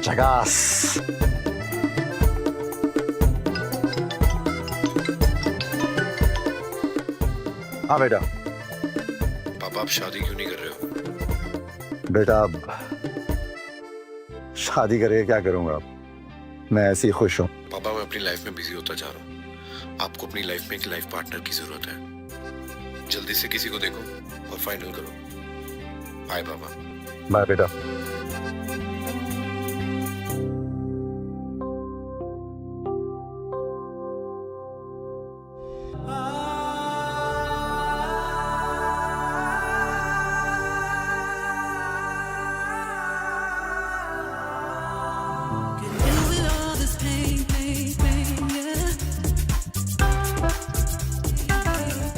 झकास। हाँ बेटा। पापा आप शादी क्यों नहीं कर रहे हो? बेटा अब शादी करके क्या करूंगा, मैं ऐसे ही खुश हूँ। पापा मैं अपनी लाइफ में बिजी होता जा रहा हूँ। आपको अपनी लाइफ में एक लाइफ पार्टनर की जरूरत है। जल्दी से किसी को देखो और फाइनल करो। बाय पापा। बाय बेटा।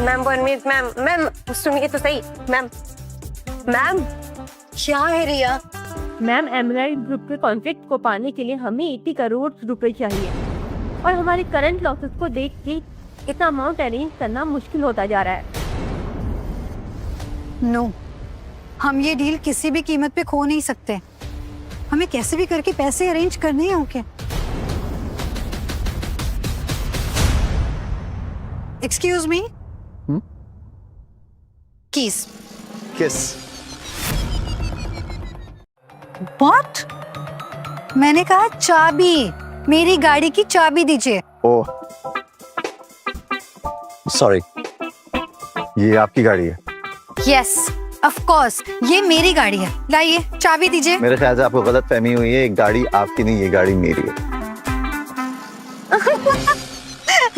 मैम 1 मिनट मैम सुनिए तो सही मैम। क्या है रिया? मैम एमराइट ग्रुप के कॉन्फ्लिक्ट को पाने के लिए हमें 80 करोड़ रुपए चाहिए और हमारे करंट लॉसेस को देख के इतना अमाउंट अरेंज करना मुश्किल होता जा रहा है। नो, हम ये डील किसी भी कीमत पे खो नहीं सकते। हमें कैसे भी करके पैसे अरेंज करने हैं। Okay, excuse me. कीज। किस? व्हाट? मैंने कहा चाबी। मेरी गाड़ी की चाबी दीजिए। ओह सॉरी, ये आपकी गाड़ी है? यस ऑफ कोर्स, ये मेरी गाड़ी है। लाइए चाबी दीजिए। मेरे ख्याल से आपको गलत फहमी हुई है। गाड़ी आपकी नहीं, ये गाड़ी मेरी है।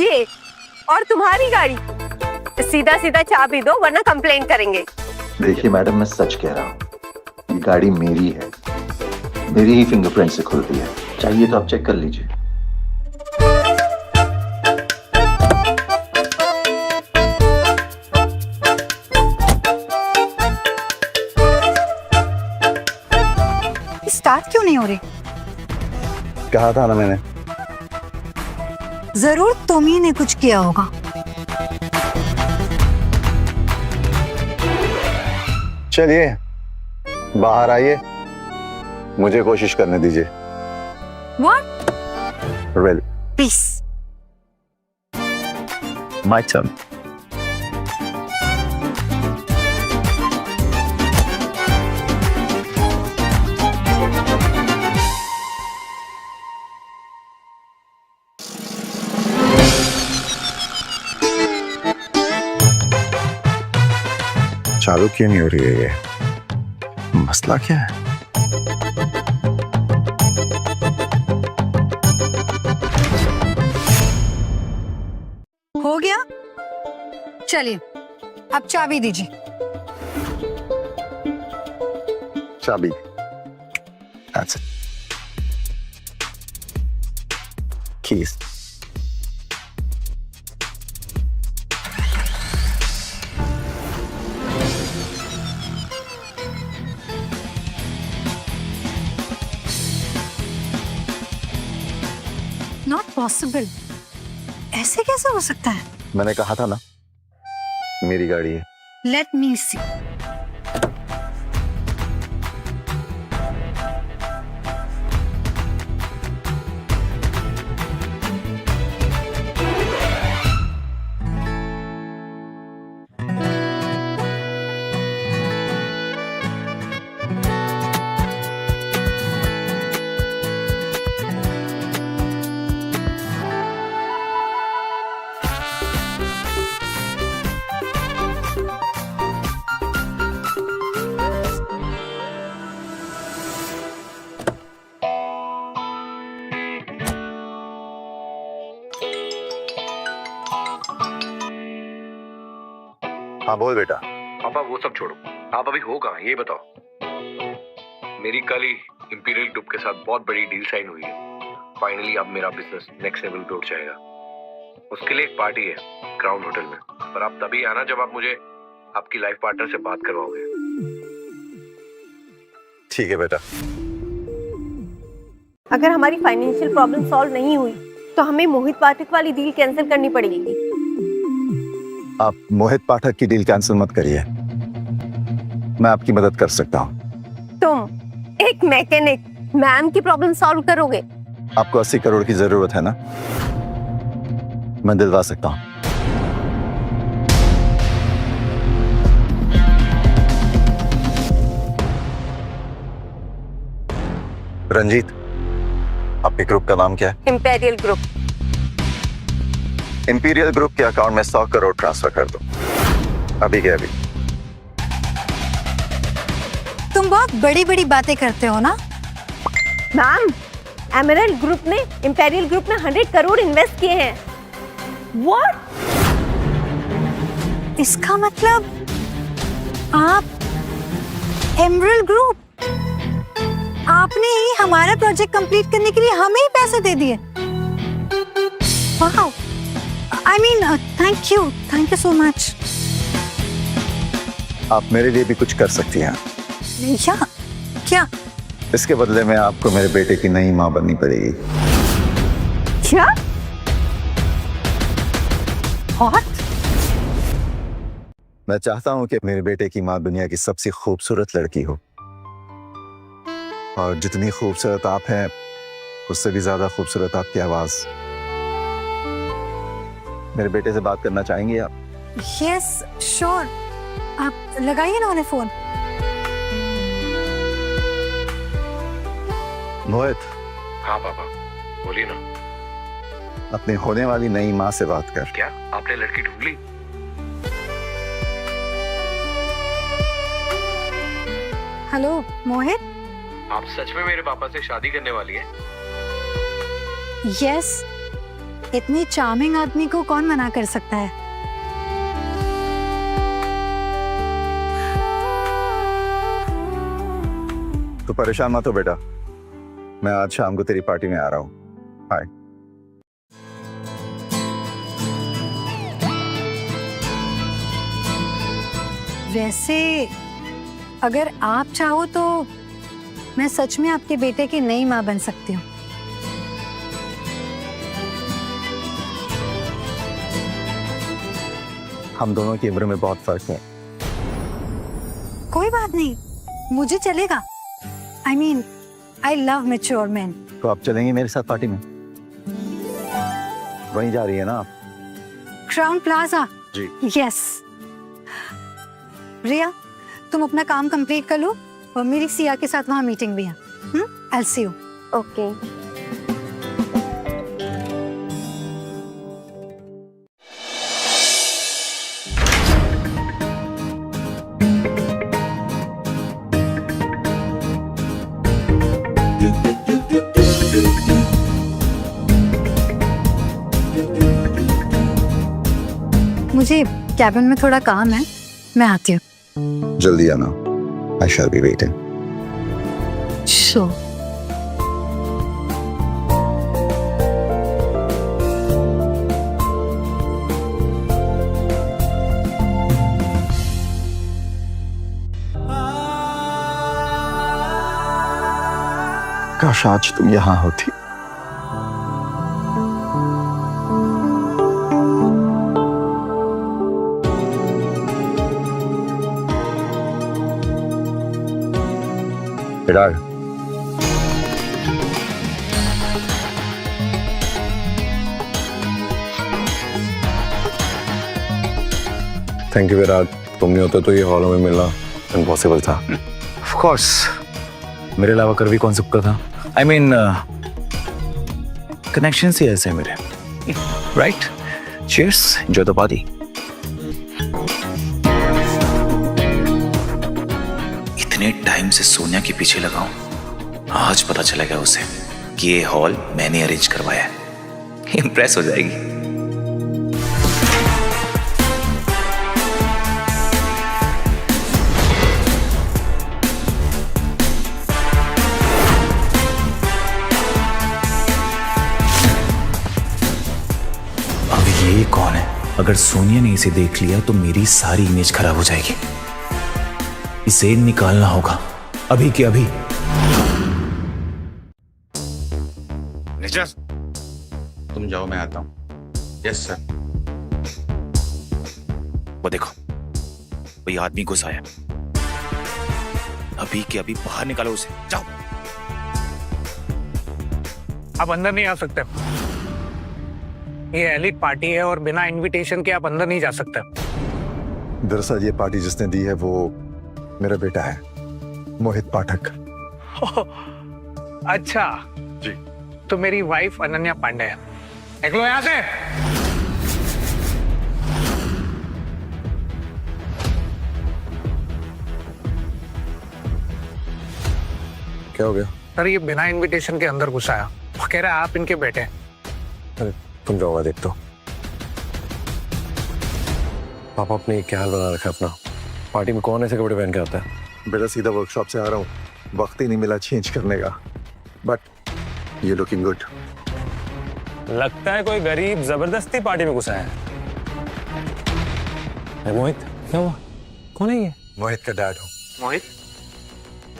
ये और तुम्हारी गाड़ी? सीधा सीधा चाबी दो वरना कंप्लेंट करेंगे। देखिए मैडम, मैं सच कह रहा हूँ, ये गाड़ी मेरी है। मेरी ही फिंगरप्रिंट से खुलती है। चाहिए तो आप चेक कर लीजिए। स्टार्ट क्यों नहीं हो रही? कहा था ना मैंने। जरूर तुम्ही ने कुछ किया होगा। चलिए बाहर आइए, मुझे कोशिश करने दीजिए। What? Well, please. My turn. चालू क्यों नहीं हो रही है? ये मसला क्या है? हो गया? चलिए अब चाबी दीजिए। चाबी। That's it. Keys. Not possible. ऐसे कैसे हो सकता है? मैंने कहा था ना, मेरी गाड़ी है। लेट मी सी। हाँ बोल बेटा। पापा वो सब छोड़ो, आप अभी हो कहाँ ये बताओ। मेरी कल ही इंपीरियल ग्रुप के साथ बहुत बड़ी डील साइन हुई है। फाइनली अब मेरा बिजनेस नेक्स्ट लेवल पे उठ जाएगा। उसके लिए एक पार्टी है क्राउन होटल में, पर आप तभी आना जब आप मुझे आपकी लाइफ पार्टनर से बात करवाओगे। ठीक है बेटा। अगर हमारी फाइनेंशियल प्रॉब्लम सॉल्व नहीं हुई तो हमें मोहित पाठक वाली डील कैंसिल करनी पड़ेगी। आप मोहित पाठक की डील कैंसिल मत करिए, मैं आपकी मदद कर सकता हूँ। तुम एक मैकेनिक मैम की प्रॉब्लम सॉल्व करोगे? आपको 80 करोड़ की जरूरत है ना? मैं दिलवा सकता हूं। रंजीत, आपके ग्रुप का नाम क्या है? Imperial group. इंपीरियल ग्रुप के अकाउंट में 100 करोड़ ट्रांसफर कर दो, अभी के अभी। तुम बहुत बड़ी बड़ी बातें करते हो ना। मैम, एमरल्ड ग्रुप ने इंपीरियल ग्रुप में 100 करोड़ इन्वेस्ट किए हैं। व्हाट? इसका मतलब आप एमरल्ड ग्रुप, आपने ही हमारा प्रोजेक्ट कंप्लीट करने के लिए हमें ही पैसे दे दिए। Wow, I mean thank you so much. आप मेरे लिए भी कुछ कर सकती हैं। क्या क्या? इसके बदले में आपको मेरे बेटे की नई माँ बननी पड़ेगी। क्या? व्हाट? मैं चाहता हूं कि मेरे बेटे की माँ दुनिया की सबसे खूबसूरत लड़की हो, और जितनी खूबसूरत आप हैं उससे भी ज्यादा खूबसूरत आपकी आवाज। मेरे बेटे से बात करना चाहेंगे आप? यस श्योर, आप लगाइए ना उन्हें फोन। मोहित, हाँ पापा, बोलिए ना। अपनी होने वाली नई माँ से बात कर। क्या आपने लड़की ढूंढ ली? हेलो मोहित। आप सच में मेरे पापा से शादी करने वाली हैं? यस, इतनी चार्मिंग आदमी को कौन मना कर सकता है। तो परेशान मत हो बेटा, मैं आज शाम को तेरी पार्टी में आ रहा हूँ। हाय। वैसे अगर आप चाहो तो मैं सच में आपके बेटे की नई माँ बन सकती हूँ। हम दोनों की उम्र में बहुत फर्क है। कोई बात नहीं, मुझे चलेगा। I mean I love mature man. तो आप चलेंगे मेरे साथ पार्टी में? वहीं जा रही है ना आप? Crowne Plaza. जी। यस। रिया, तुम अपना काम कंप्लीट कर लो, और मेरी सिया के साथ वहाँ मीटिंग भी है। I'll see you. ओके। मुझे कैबिन में थोड़ा काम है, मैं आती हूँ। जल्दी आना। I shall be waiting. Sure. काश आज तुम यहाँ होती। विराट, थैंक यू विराट, तुम नहीं होते तो ये हॉल में मिलना इम्पॉसिबल था। ऑफ कोर्स, मेरे अलावा कर भी कौन सकता था? आई मीन कनेक्शन ही ऐसे हैं मेरे, right? Cheers, enjoy the party. इतने टाइम से सोनिया के पीछे लगा हूं, आज पता चलेगा उसे कि ये हॉल मैंने अरेंज करवाया है। इंप्रेस हो जाएगी। अब ये कौन है? अगर सोनिया ने इसे देख लिया तो मेरी सारी इमेज खराब हो जाएगी। इसे निकालना होगा अभी के अभी। निचर, तुम जाओ, मैं आता हूं। Yes sir. वो देखो, वही आदमी घुस आया। अभी के अभी बाहर निकालो उसे, जाओ। आप अंदर नहीं आ सकते। ये एलिट पार्टी है और बिना इनविटेशन के आप अंदर नहीं जा सकते। दरअसल ये पार्टी जिसने दी है वो मेरा बेटा है, मोहित पाठक। अच्छा जी। तो मेरी वाइफ अनन्या पांडे है। निकलो यहाँ से। क्या हो गया? सर ये बिना इनविटेशन के अंदर घुसाया। वो कह रहा है आप इनके बेटे हैं। अरे तुम जाओगा देख तो। पापा अपने क्या हाल बना रखा है अपना। पार्टी में कौन ऐसे कपड़े पहन के आता है? बेटा सीधा वर्कशॉप से आ रहा हूँ, वक्त ही नहीं मिला चेंज करने का, बट ये लुकिंग गुड। लगता है कोई गरीब जबरदस्ती पार्टी में घुसा है। अरे मोहित, क्या हुआ? कौन है ये? मोहित का डैड हूँ। मोहित,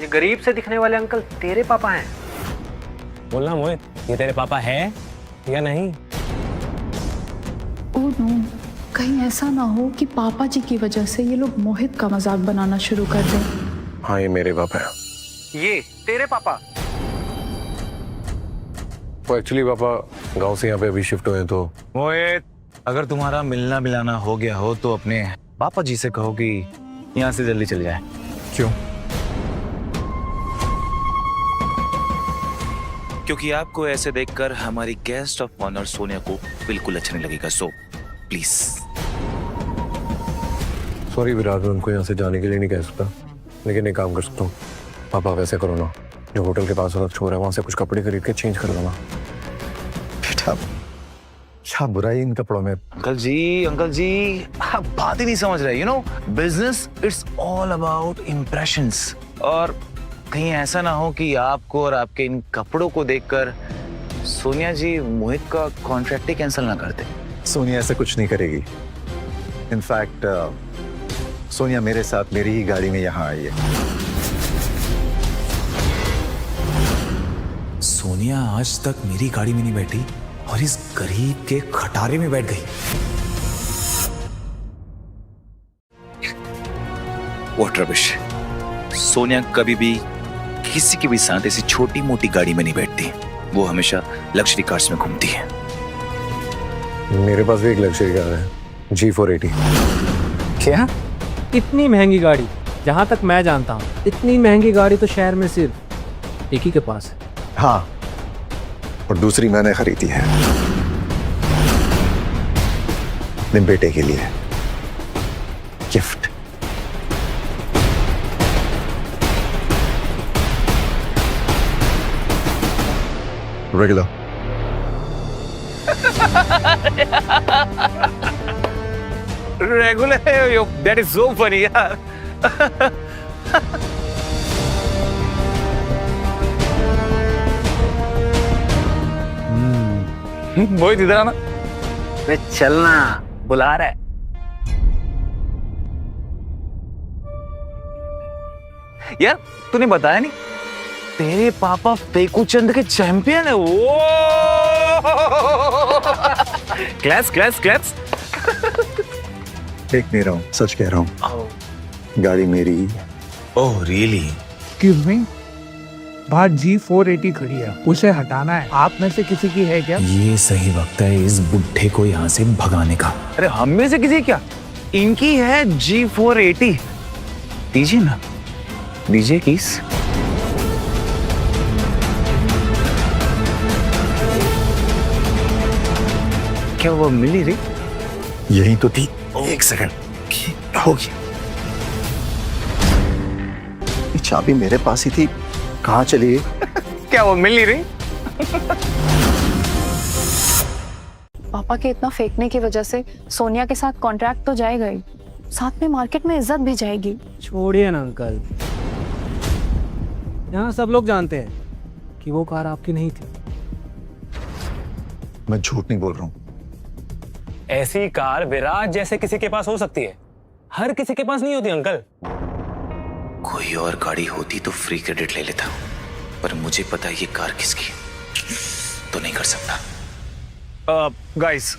ये गरीब से दिखने वाले अंकल तेरे पापा हैं? बोलना मोहित, ये तेरे पापा है या नहीं? ओह नो, कहीं ऐसा ना हो कि पापा जी की वजह से ये लोग मोहित का मजाक बनाना शुरू कर दें। हाँ ये मेरे पापा हैं। ये तेरे पापा? वो एक्चुअली पापा गांव से यहाँ पे अभी शिफ्ट हुए हैं तो। मोहित, अगर तुम्हारा मिलना मिलाना हो गया हो तो अपने पापा जी से कहो कि यहाँ से जल्दी चले जाए। क्यों? क्योंकि आपको ऐसे देखकर हमारी गेस्ट ऑफ ऑनर सोनिया को बिल्कुल अच्छा नहीं लगेगा। So please. सॉरी विराट, मैं उनको यहाँ से जाने के लिए नहीं कह सकता, लेकिन एक काम कर सकता हूँ। पापा वैसे करो ना, जो होटल के पास वाला स्टोर है वहाँ से कुछ कपड़े खरीद के चेंज कर देना। बेटा क्या बुराई इन कपड़ों में? अंकल जी आप बात ही नहीं समझ रहे। You know, business it's all about impressions. और कहीं ऐसा ना हो कि आपको और आपके इन कपड़ों को देखकर सोनिया जी मोहित का कॉन्ट्रैक्ट ही कैंसिल ना कर दे। सोनिया ऐसा कुछ नहीं करेगी। इनफैक्ट सोनिया मेरे साथ मेरी ही गाड़ी में यहाँ आई है। सोनिया आज तक मेरी गाड़ी में नहीं बैठी और इस गरीब के खटारे में बैठ गई। What rubbish. सोनिया कभी भी किसी के भी साथ ऐसी छोटी मोटी गाड़ी में नहीं बैठती। वो हमेशा लग्जरी कार्स में घूमती है। मेरे पास भी एक लग्जरी कार है, G480। क्या? इतनी महंगी गाड़ी? जहाँ तक मैं जानता हूँ इतनी महंगी गाड़ी तो शहर में सिर्फ एक ही के पास है। हाँ, और दूसरी मैंने खरीदी है अपने बेटे के लिए, गिफ्ट। रेगुलर। रेगुलर है यो, दैट इज सो फनी यार। मोहित इधर आना। वे चलना, बुला रहा है। यार तूने बताया नहीं, तेरे पापा फेकू चंद के चैंपियन है। वो क्लैप्स क्लैप्स क्लैप्स। देख नहीं रहा हूँ, सच कह रहा हूँ, गाड़ी मेरी ही है। Oh really? एक्सक्यूज मी, बाहर G480 खड़ी है, उसे हटाना है। आप में से किसी की है क्या? ये सही वक्त है इस बुढ़े को यहाँ से भगाने का। अरे हम में से किसी क्या, इनकी है G480। दीजिए ना, दीजिए कीस। क्या वो मिली रही? यही तो थी। एक सेकंड, हो गया। ये चाबी मेरे पास ही थी, कहाँ चली गई? क्या वो मिल नहीं रही? पापा के इतना फेंकने की वजह से सोनिया के साथ कॉन्ट्रैक्ट तो जाएगा ही, साथ में मार्केट में इज्जत भी जाएगी। छोड़िए ना अंकल, यहाँ सब लोग जानते हैं कि वो कार आपकी नहीं थी। मैं झूठ नहीं बोल रहा हूँ। ऐसी कार विराट जैसे किसी के पास हो सकती है, हर किसी के पास नहीं होती अंकल। कोई और गाड़ी होती तो फ्री क्रेडिट ले लेता, पर मुझे पता है ये कार किसकी है, तो नहीं कर सकता। गाइस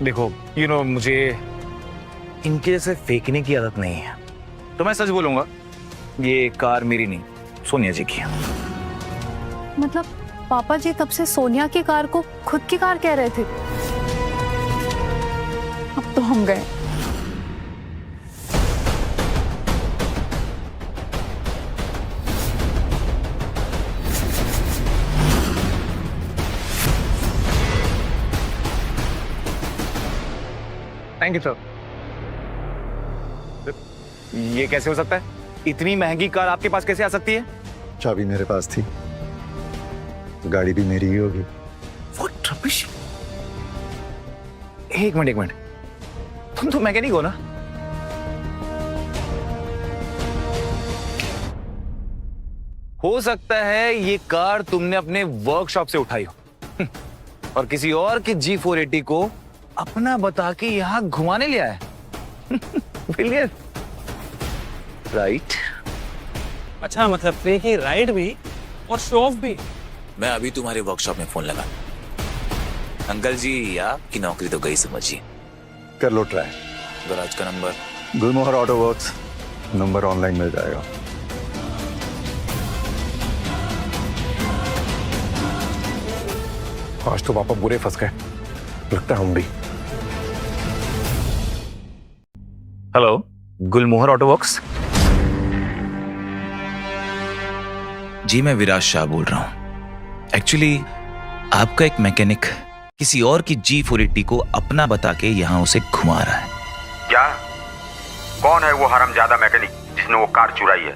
देखो, यू नो मुझे इनके जैसे फेंकने की आदत नहीं है, तो मैं सच बोलूंगा, ये कार मेरी नहीं सोनिया जी की है। मतलब पापा जी तब से सोनिया की कार को खुद की कार कह रहे थे। अब तो हम गए। Thank you sir. ये कैसे हो सकता है? इतनी महंगी कार आपके पास कैसे आ सकती है? चाबी मेरे पास थी, गाड़ी भी मेरी ही होगी। What rubbish? एक मिनट, तुम तो मैकेनिक हो ना? हो सकता है ये कार तुमने अपने वर्कशॉप से उठाई हो और किसी और की G480 को अपना बता के यहां घुमाने लिया है। Brilliant. राइट? अच्छा, मतलब कि राइड भी और शो ऑफ भी। मैं अभी तुम्हारे वर्कशॉप में फोन लगा। अंकल जी, आपकी नौकरी तो गई समझिए। कर लो ट्राई। गराज का नंबर? गुलमोहर ऑटो वर्क्स, नंबर ऑनलाइन मिल जाएगा। आज तो पापा बुरे फंस गए, लगता है हम भी। हेलो, गुलमोहर ऑटो वर्क्स? जी मैं विराज शाह बोल रहा हूं। एक्चुअली आपका एक मैकेनिक किसी और की G480 को अपना बता के यहां उसे घुमा रहा है। क्या? कौन है वो हरामजादा मैकेनिक जिसने वो कार चुराई है?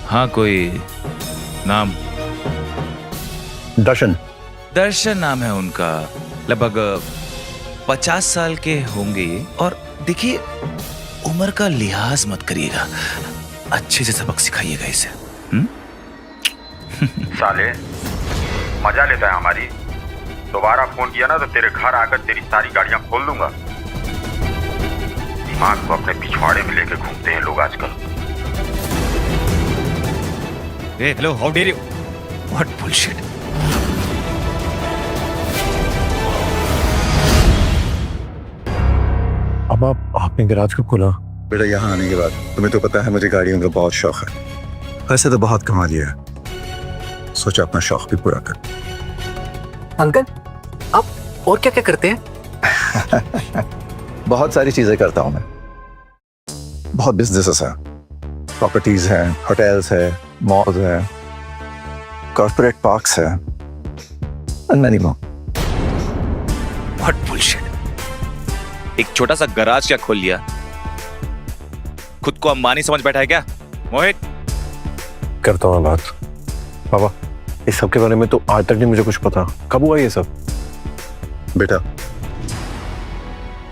हाँ, कोई नाम? दर्शन नाम है उनका। लगभग 50 साल के होंगे ये। और देखिए, उम्र का लिहाज मत करिएगा, अच्छे से सबक सिखाइएगा इसे। साले मजा लेता है हमारी। दोबारा फोन किया ना तो तेरे घर आकर तेरी सारी गाड़ियां खोल दूंगा। दिमाग को अपने पिछवाड़े में लेके घूमते हैं लोग आजकल। Hello, how dare you? What bullshit. अब आपने गैराज कब खोला? बेटा, यहाँ आने के बाद तुम्हें तो पता है मुझे गाड़ियों का बहुत शौक है। वैसे तो बहुत कमा लिया है, सोचा अपना शौक भी पूरा कर। अंकल, आप और क्या क्या करते हैं? बहुत सारी चीजें करता हूं मैं। बहुत बिजनेसेस हैं, प्रॉपर्टीज हैं, होटल्स है, मॉल्स हैं, कॉर्पोरेट पार्क्स हैं, and many more. What bullshit. एक छोटा सा गराज क्या खोल लिया, खुद को अंबानी समझ बैठा है क्या? मोहित, करता हूँ बात। पापा, इस सब के बारे में तो आज तक नहीं मुझे कुछ पता। कब हुआ ये सब? बेटा,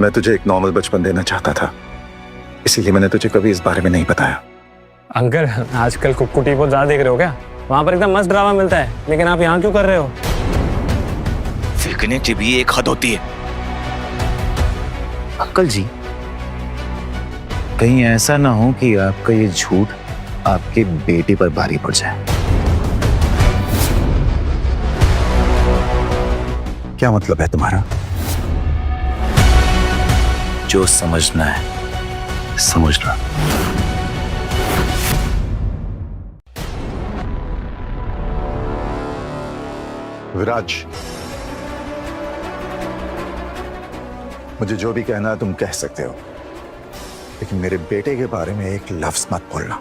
मैं तुझे एक नॉर्मल बचपन देना चाहता था, इसीलिए मैंने तुझे कभी इस बारे में नहीं बताया। अंकल, आजकल कुक्कू टी बहुत ज्यादा देख रहे हो क्या? वहां पर एकदम मस्त ड्रामा मिलता है, लेकिन आप यहाँ क्यों कर रहे हो? फेंकने की भी एक हद होती है। अंकल जी, कहीं ऐसा ना हो कि आपका ये झूठ आपके बेटे पर भारी पड़ जाए। क्या मतलब है तुम्हारा? जो समझना है समझ लो। विराज, मुझे जो भी कहना है तुम कह सकते हो, लेकिन मेरे बेटे के बारे में एक लफ्ज मत बोलना।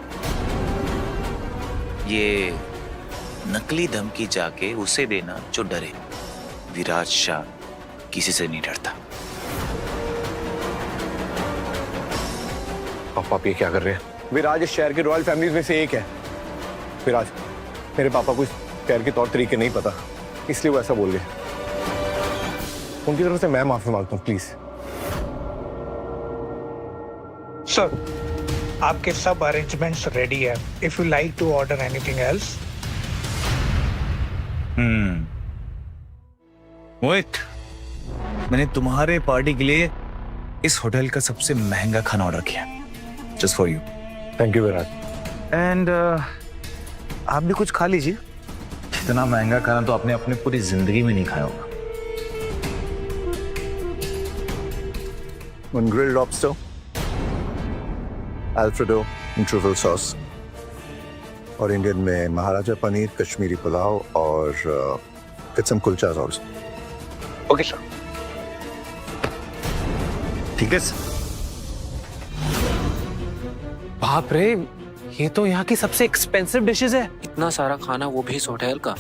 ये नकली धमकी जाके उसे देना जो डरे। विराज शाह किसी से नहीं डरता। पापा, ये क्या कर रहे हैं? विराज इस शहर के रॉयल फैमिलीज में से एक है। विराज, मेरे पापा को इस शहर के तौर तरीके नहीं पता, इसलिए वो ऐसा बोल गए। उनकी तरफ से मैं माफी मांगता हूँ, प्लीज। सर, आपके सब अरेंजमेंट्स रेडी है। If you like to order anything else. Mohit, मैंने तुम्हारे पार्टी के लिए इस होटल का सबसे महंगा खाना ऑर्डर किया, just for you. Thank you Viraj. And आप भी कुछ खा लीजिए। इतना महंगा खाना तो आपने अपनी पूरी जिंदगी में नहीं खाया होगा। One grilled lobster, Alfredo and truffle sauce, और इंडियन में महाराजा पनीर, कश्मीरी पुलाव और सम कुलचा ऑल्सो। Okay sir. ठीक है सर। बाप रे, ये तो यहाँ की सबसे एक्सपेंसिव डिशेस है। इतना सारा खाना, वो भी इस होटल का,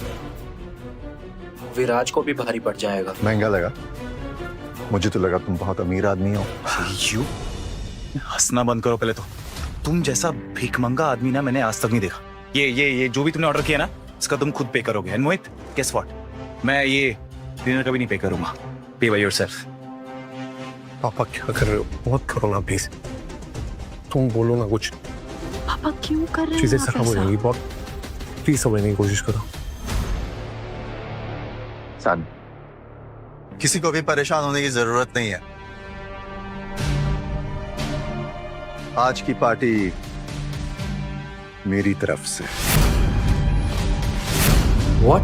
विराज को भी भारी पड़ जाएगा। महंगा लगा? मुझे तो लगा तुम बहुत अमीर आदमी हो। यू हंसना बंद करो पहले तो। तुम जैसा भिखमंगा आदमी ना मैंने आज तक नहीं देखा। ये जो भी तुमने ऑर्डर किया ना, इसका तुम खुद पे करोगे। एंड मोहित, गेस व्हाट, मैं ये डिनर कभी नहीं पे करूंगा। पे बाय योरसेल्फ। पापा क्या कर रहे हो? मत करो ना प्लीज। तुम बोलो ना कुछ, पापा क्यों कर रहे हैं चीजें आप खराब हो ऐसा? जाएंगी बहुत। प्लीज समझने की कोशिश करो। सन, किसी को भी परेशान होने की जरूरत नहीं है। आज की पार्टी मेरी तरफ से। व्हाट?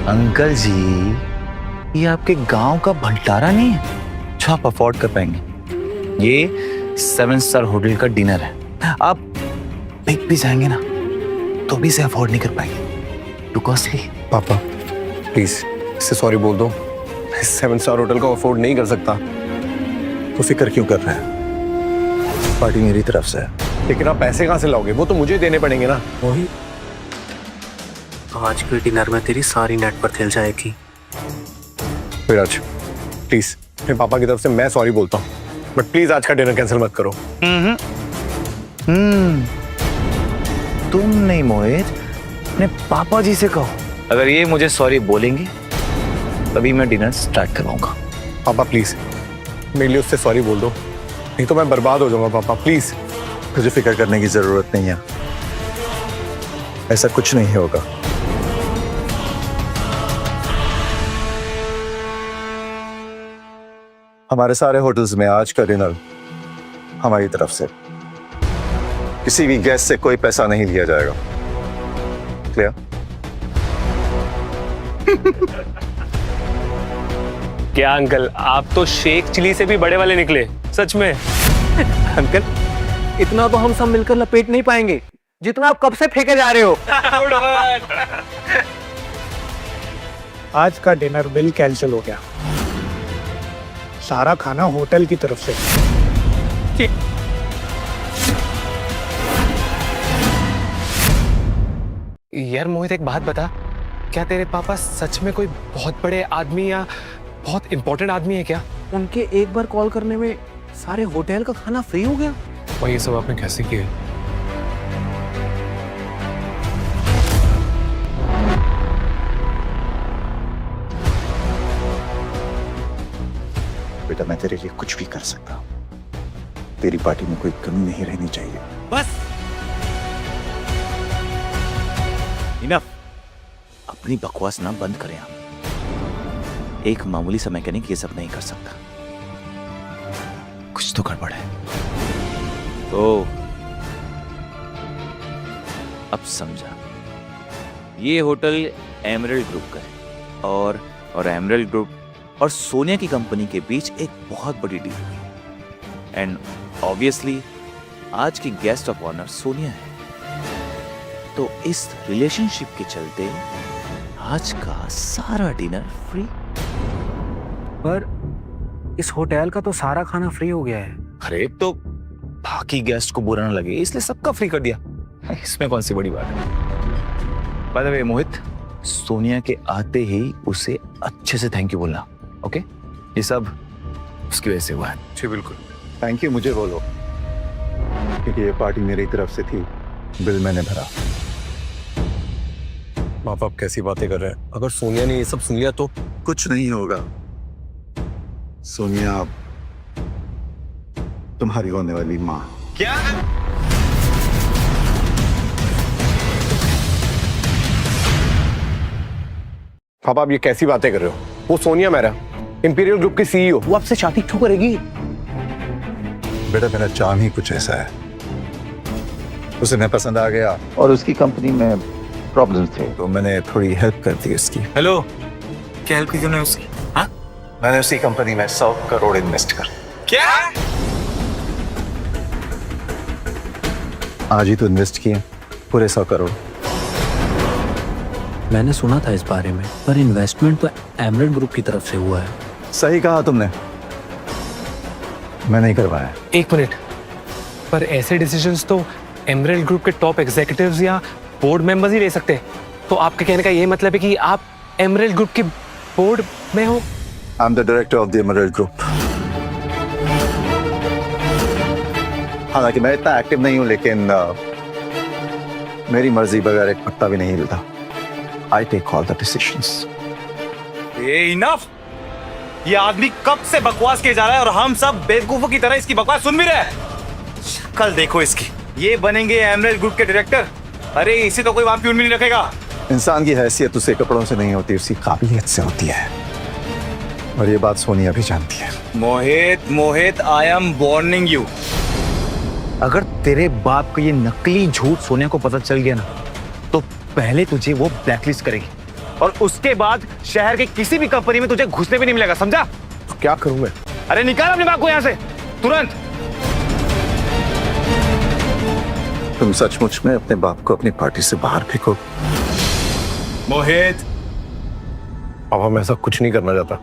अंकल जी, ये आपके गांव का भंडारा नहीं है जो आप अफोर्ड कर पाएंगे। ये 7 स्टार होटल का डिनर है। आप बिग भी जाएंगे ना तो भी इसे अफोर्ड नहीं कर पाएंगे। To costly. पापा प्लीज इससे सॉरी बोल दो। 7 स्टार होटल को अफोर्ड नहीं कर सकता। तो फिक्र क्यों कर रहे हैं? पार्टी मेरी तरफ से है। लेकिन आप पैसे कहाँ से लाओगे? वो तो मुझे देने पड़ेंगे ना। वही। आज के डिनर में तेरी सारी नेट पर खेल जाएगी। विराज प्लीज, अपने पापा की तरफ से मैं सॉरी बोलता हूँ, बट प्लीज आज का डिनर कैंसिल मत करो। तुम नहीं मोहित, अपने पापा जी से कहो। अगर ये मुझे सॉरी बोलेंगे तभी मैं डिनर स्टार्ट करवाऊंगा। पापा प्लीज मेरे लिए उससे सॉरी बोल दो, नहीं तो मैं बर्बाद हो जाऊंगा। पापा प्लीज। तुझे फिक्र करने की जरूरत नहीं है, ऐसा कुछ नहीं होगा। हमारे सारे होटल्स में आज का डिनर हमारी तरफ से। किसी भी गेस्ट से कोई पैसा नहीं लिया जाएगा। क्लियर? क्या अंकल, आप तो शेख चिली से भी बड़े वाले निकले, सच में। अंकल, इतना तो हम सब मिलकर लपेट नहीं पाएंगे जितना आप कब से फेंके जा रहे हो। आज का डिनर बिल कैंसिल हो गया। सारा खाना होटल की तरफ से। यार मोहित, एक बात बता, क्या तेरे पापा सच में कोई बहुत बड़े आदमी या बहुत इंपॉर्टेंट आदमी है क्या? उनके एक बार कॉल करने में सारे होटल का खाना फ्री हो गया। और ये सब आपने कैसे किया? बेटा, मैं तेरे लिए कुछ भी कर सकता हूँ। तेरी पार्टी में कोई कमी नहीं रहनी चाहिए। बस इनफ। अपनी बकवास ना बंद करें आप। एक मामूली सा मैकेनिक ये सब नहीं कर सकता। कुछ तो गड़बड़ है। तो अब समझा। ये होटल एमरल्ड ग्रुप का है और एमरल्ड ग्रुप और सोनिया की कंपनी के बीच एक बहुत बड़ी डील हुई। एंड ऑब्वियसली आज की गेस्ट ऑफ ऑनर सोनिया है। तो इस रिलेशनशिप के चलते आज का सारा डिनर फ्री। पर इस होटल का तो सारा खाना फ्री हो गया है। अरे तो बाकी गेस्ट को बुरा ना लगे इसलिए सबका फ्री कर दिया। इसमें कौन सी बड़ी बात है? बाय द वे मोहित, सोनिया के आते ही उसे अच्छे से थैंक यू बोलना। ओके? ये सब उसकी वजह से हुआ है। जी बिल्कुल। थैंक यू मुझे बोलो, क्योंकि ये पार्टी मेरी तरफ से थी। बिल मैंने भरा। माँ बाप कैसी बातें कर रहे हैं? अगर सोनिया ने ये सब सुन लिया तो? कुछ नहीं होगा। सोनिया तुम्हारी होने वाली माँ। क्या? पापा आप ये कैसी बातें कर रहे हो? वो सोनिया मेरा इंपीरियल ग्रुप की सीईओ, वो आपसे शादी क्यों करेगी? बेटा, मेरा चाम ही कुछ ऐसा है। उसे मैं पसंद आ गया और उसकी कंपनी में प्रॉब्लम्स थे। तो मैंने थोड़ी हेल्प कर दी उसकी। हेलो, क्या हेल्प की तूने उसकी? हाँ, मैंने उसी कंपनी में 100 करोड़ इन्वेस्ट कर। क्या? आज ही तो इन्वेस्ट किए पूरे 100 करोड़। मैंने सुना था इस बारे में, पर इन्वेस्टमेंट तो एमरेल्ड ग्रुप की तरफ से हुआ है। सही कहा तुमने, मैं नहीं करवाया। एक मिनट, पर ऐसे डिसीजंस तो एमरेल्ड ग्रुप के टॉप एग्जीक्यूटिव्स या बोर्ड मेंबर्स ही ले सकते हैं। तो आपके कहने का ये मतलब है कि आप एमरेल्ड ग्रुप के बोर्ड में हो? I am the director of the emerald group. हालांकि मैं इतना एक्टिव नहीं हूं, लेकिन मेरी मर्जी बगैर एक पत्ता भी नहीं हिलता। I take all the decisions. Enough! ये आदमी कब से बकवास किए जा रहा है और हम सब बेवकूफों की तरह इसकी बकवास सुन भी रहे हैं। कल देखो इसकी, ये बनेंगे एमरेल्ड ग्रुप के डायरेक्टर। अरे इसे तो कोई वहां प्यून भी नहीं रखेगा। इंसान की हैसियत उसे कपड़ों से नहीं होती, उसकी काबिलियत से होती है, और ये बात सोनिया भी जानती है। मोहित, आई एम वार्निंग यू। अगर तेरे बाप को ये नकली झूठ सोनिया को पता चल गया ना, तो पहले तुझे वो ब्लैकलिस्ट करेगी और उसके बाद शहर की किसी भी कंपनी में तुझे घुसने भी नहीं मिलेगा, समझा? तो क्या करूं मैं? अरे निकाल अपने बाप को यहाँ से तुरंत। तुम सचमुच में अपने बाप को अपनी पार्टी से बाहर फेंको? मोहित, पापा मैं ऐसा कुछ नहीं करना चाहता,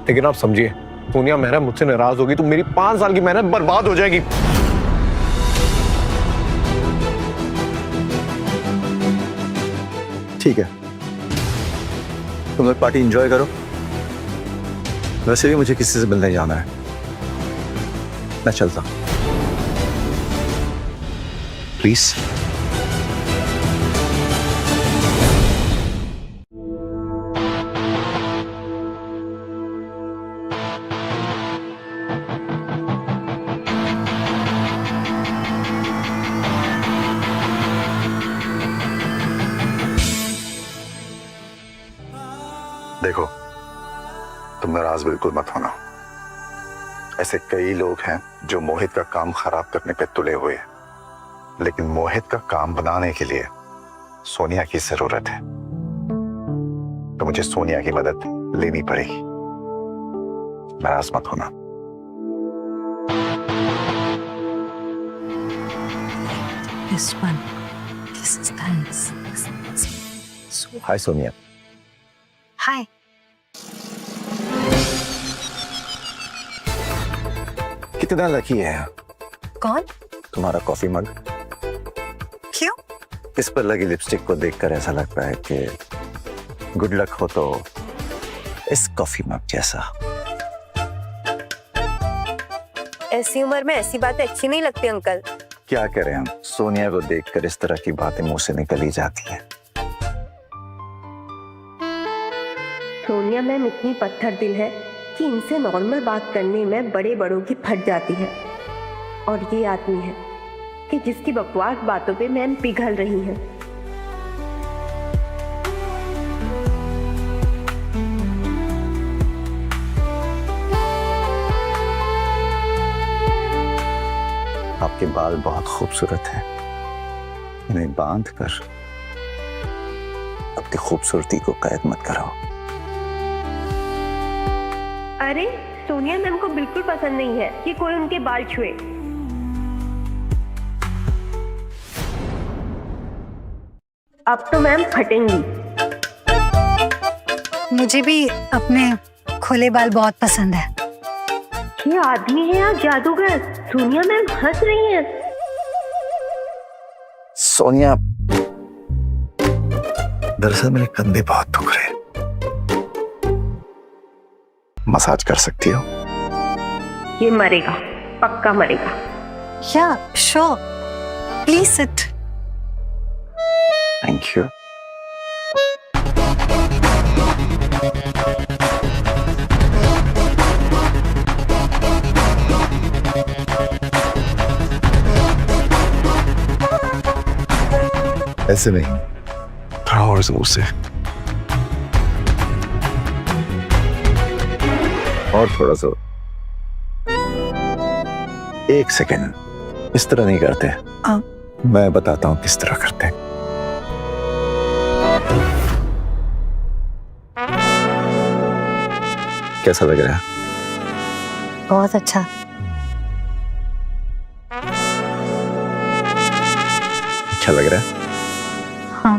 लेकिन आप समझिए, सोनिया मेहरा मुझसे नाराज होगी तो मेरी 5 साल की मेहनत बर्बाद हो जाएगी। ठीक है, तुम लोग पार्टी एंजॉय करो। वैसे भी मुझे किसी से मिलने जाना है, मैं चलता हूं। प्लीज। देखो, तुम नाराज बिल्कुल मत होना। ऐसे कई लोग हैं जो मोहित का काम खराब करने पे तुले हुए हैं, लेकिन मोहित का काम बनाने के लिए सोनिया की जरूरत है, तो मुझे सोनिया की मदद लेनी पड़ेगी। नाराज मत होना। This one. This is thanks. Hi Sonia. Hi. कितना लकी है कौन? तुम्हारा कॉफी मग। क्यों? इस पर लगी लिपस्टिक को देखकर ऐसा लगता है कि गुड लक हो तो इस कॉफी मग जैसा। ऐसी उम्र में ऐसी बातें अच्छी नहीं लगती अंकल। क्या करें हम, सोनिया को देखकर इस तरह की बातें मुंह से निकल ही जाती हैं। सोनिया मैम इतनी पत्थर दिल है कि इनसे नॉर्मल बात करने में बड़े बड़ों की फट जाती है, और ये आदमी है कि जिसकी बकवास बातों पे मैम पिघल रही हैं। आपके बाल बहुत खूबसूरत हैं, इन्हें बांध कर अपनी खूबसूरती को कैद मत कराओ। अरे सोनिया मैम को बिल्कुल पसंद नहीं है कि कोई उनके बाल छुए। अब तो मैम फटेंगी। मुझे भी अपने खुले बाल बहुत पसंद है। ये आदमी है या जादूगर? सोनिया मैम हंस रही हैं। सोनिया, दरअसल मेरे कंधे बहुत दुख रहे हैं, मसाज कर सकती हो? ये मरेगा, पक्का मरेगा। Yeah, sure. Please sit. Thank you. ऐसे नहीं, थोड़ा और जोर से, और थोड़ा जोर। 1 सेकेंड, इस तरह नहीं करते। मैं बताता हूँ किस तरह करते हैं। कैसा लग रहा है? बहुत अच्छा। अच्छा लग रहा है। हाँ।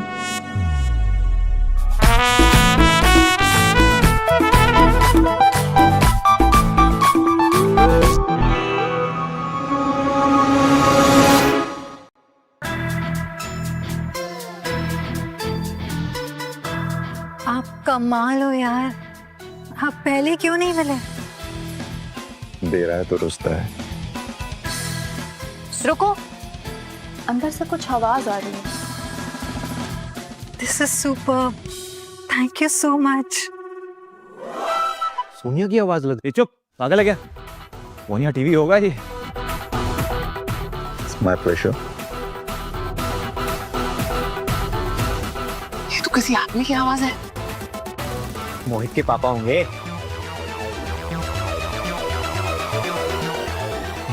आप कमाल हो यार, आप पहले क्यों नहीं मिले? दे रहा है तो रुसता है। रुको, अंदर से कुछ आवाज आ रही है। This is super, thank you so much. Sonia की आवाज लग रही। चुप, पागल है क्या? वो यहाँ टीवी होगा जी। My pleasure. ये तो किसी आदमी की आवाज है। मोहित के पापा होंगे।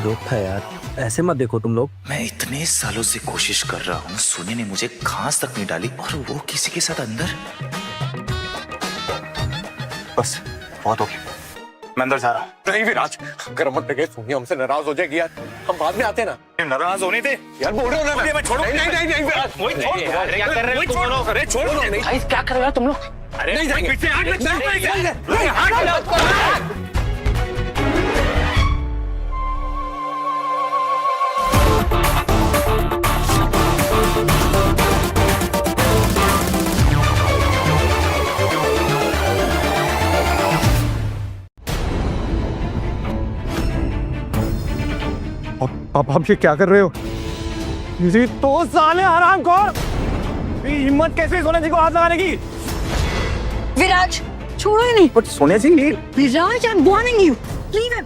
जोक था यार, ऐसे मत देखो तुम लोग। मैं इतने सालों से कोशिश कर रहा हूँ, सोनी ने मुझे घास तक नहीं डाली और वो किसी के साथ अंदर। बस बहुत हो गया, मैं अंदर जा रहा हूँ। नहीं विराज, अगर मत देखे सोनिया हमसे नाराज हो जाएगी यार। हम बाद में आते हैं ना। नाराज होने थे यार बोल रहे हो ना, मैं छोड़ो। नहीं विराज, मोहित छोड़। क्या कर रहे हो तुम दोनों? अरे छोड़। भाई क्या कर रहे हो तुम लोग? अरे नहीं जाएंगे। पीछे हाथ लग आप ये क्या कर रहे हो? ये तो साले हरामखोर! ये हिम्मत कैसे सोनिया जी को हाथ लगाने की? विराज, छोड़ो ही नहीं। But Sonia ji, Viraj, I am warning you, leave him.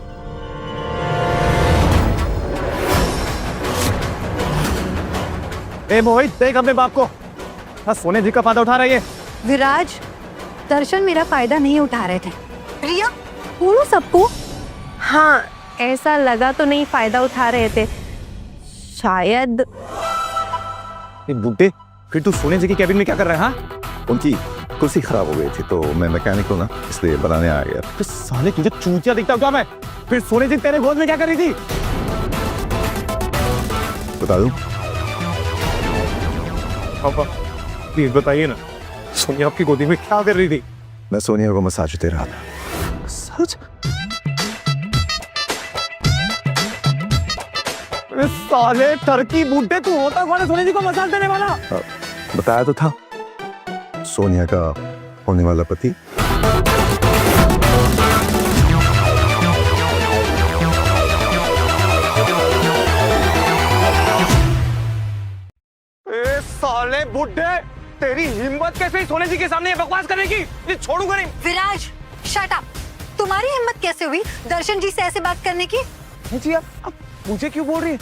ए मोहित, देख अपने बाप को। हाँ, सोनिया जी का फायदा उठा रही है। विराज, दर्शन मेरा फायदा नहीं उठा रहे थे। प्रिया, बोलो सबको। हाँ, ऐसा लगा तो नहीं फायदा उठा रहे थे, शायद। ये बुड्ढे, फिर तू सोनिया जी की कैबिन में क्या कर रहा है? हाँ, उनकी कुर्सी खराब हो गई थी तो मैं मैकेनिक हूँ ना, इसलिए बनाने आ गया। तो साले तुझे चूतिया दिखता हूँ क्या मैं? फिर सोनिया जी तेरे गोद में क्या कर रही थी? बता दूं? पापा प्लीज बताइए ना, सोनिया आपकी गोदी में क्या कर रही थी? मैं सोनिया को मसाज दे रहा था। सच? अरे साले टर्की बुड्ढे, तू होता कौन है सोनिया जी को मसाज देने वाला? बताया तो था, सोनिया का होने वाला पति। ए साले बुड्ढे, तेरी हिम्मत कैसे ही सोनिया जी के सामने ये बकवास करने की? ये छोड़ूंगा नहीं। विराज, शट अप। तुम्हारी हिम्मत कैसे हुई दर्शन जी से ऐसे बात करने की? जी आप मुझे क्यों बोल रही है?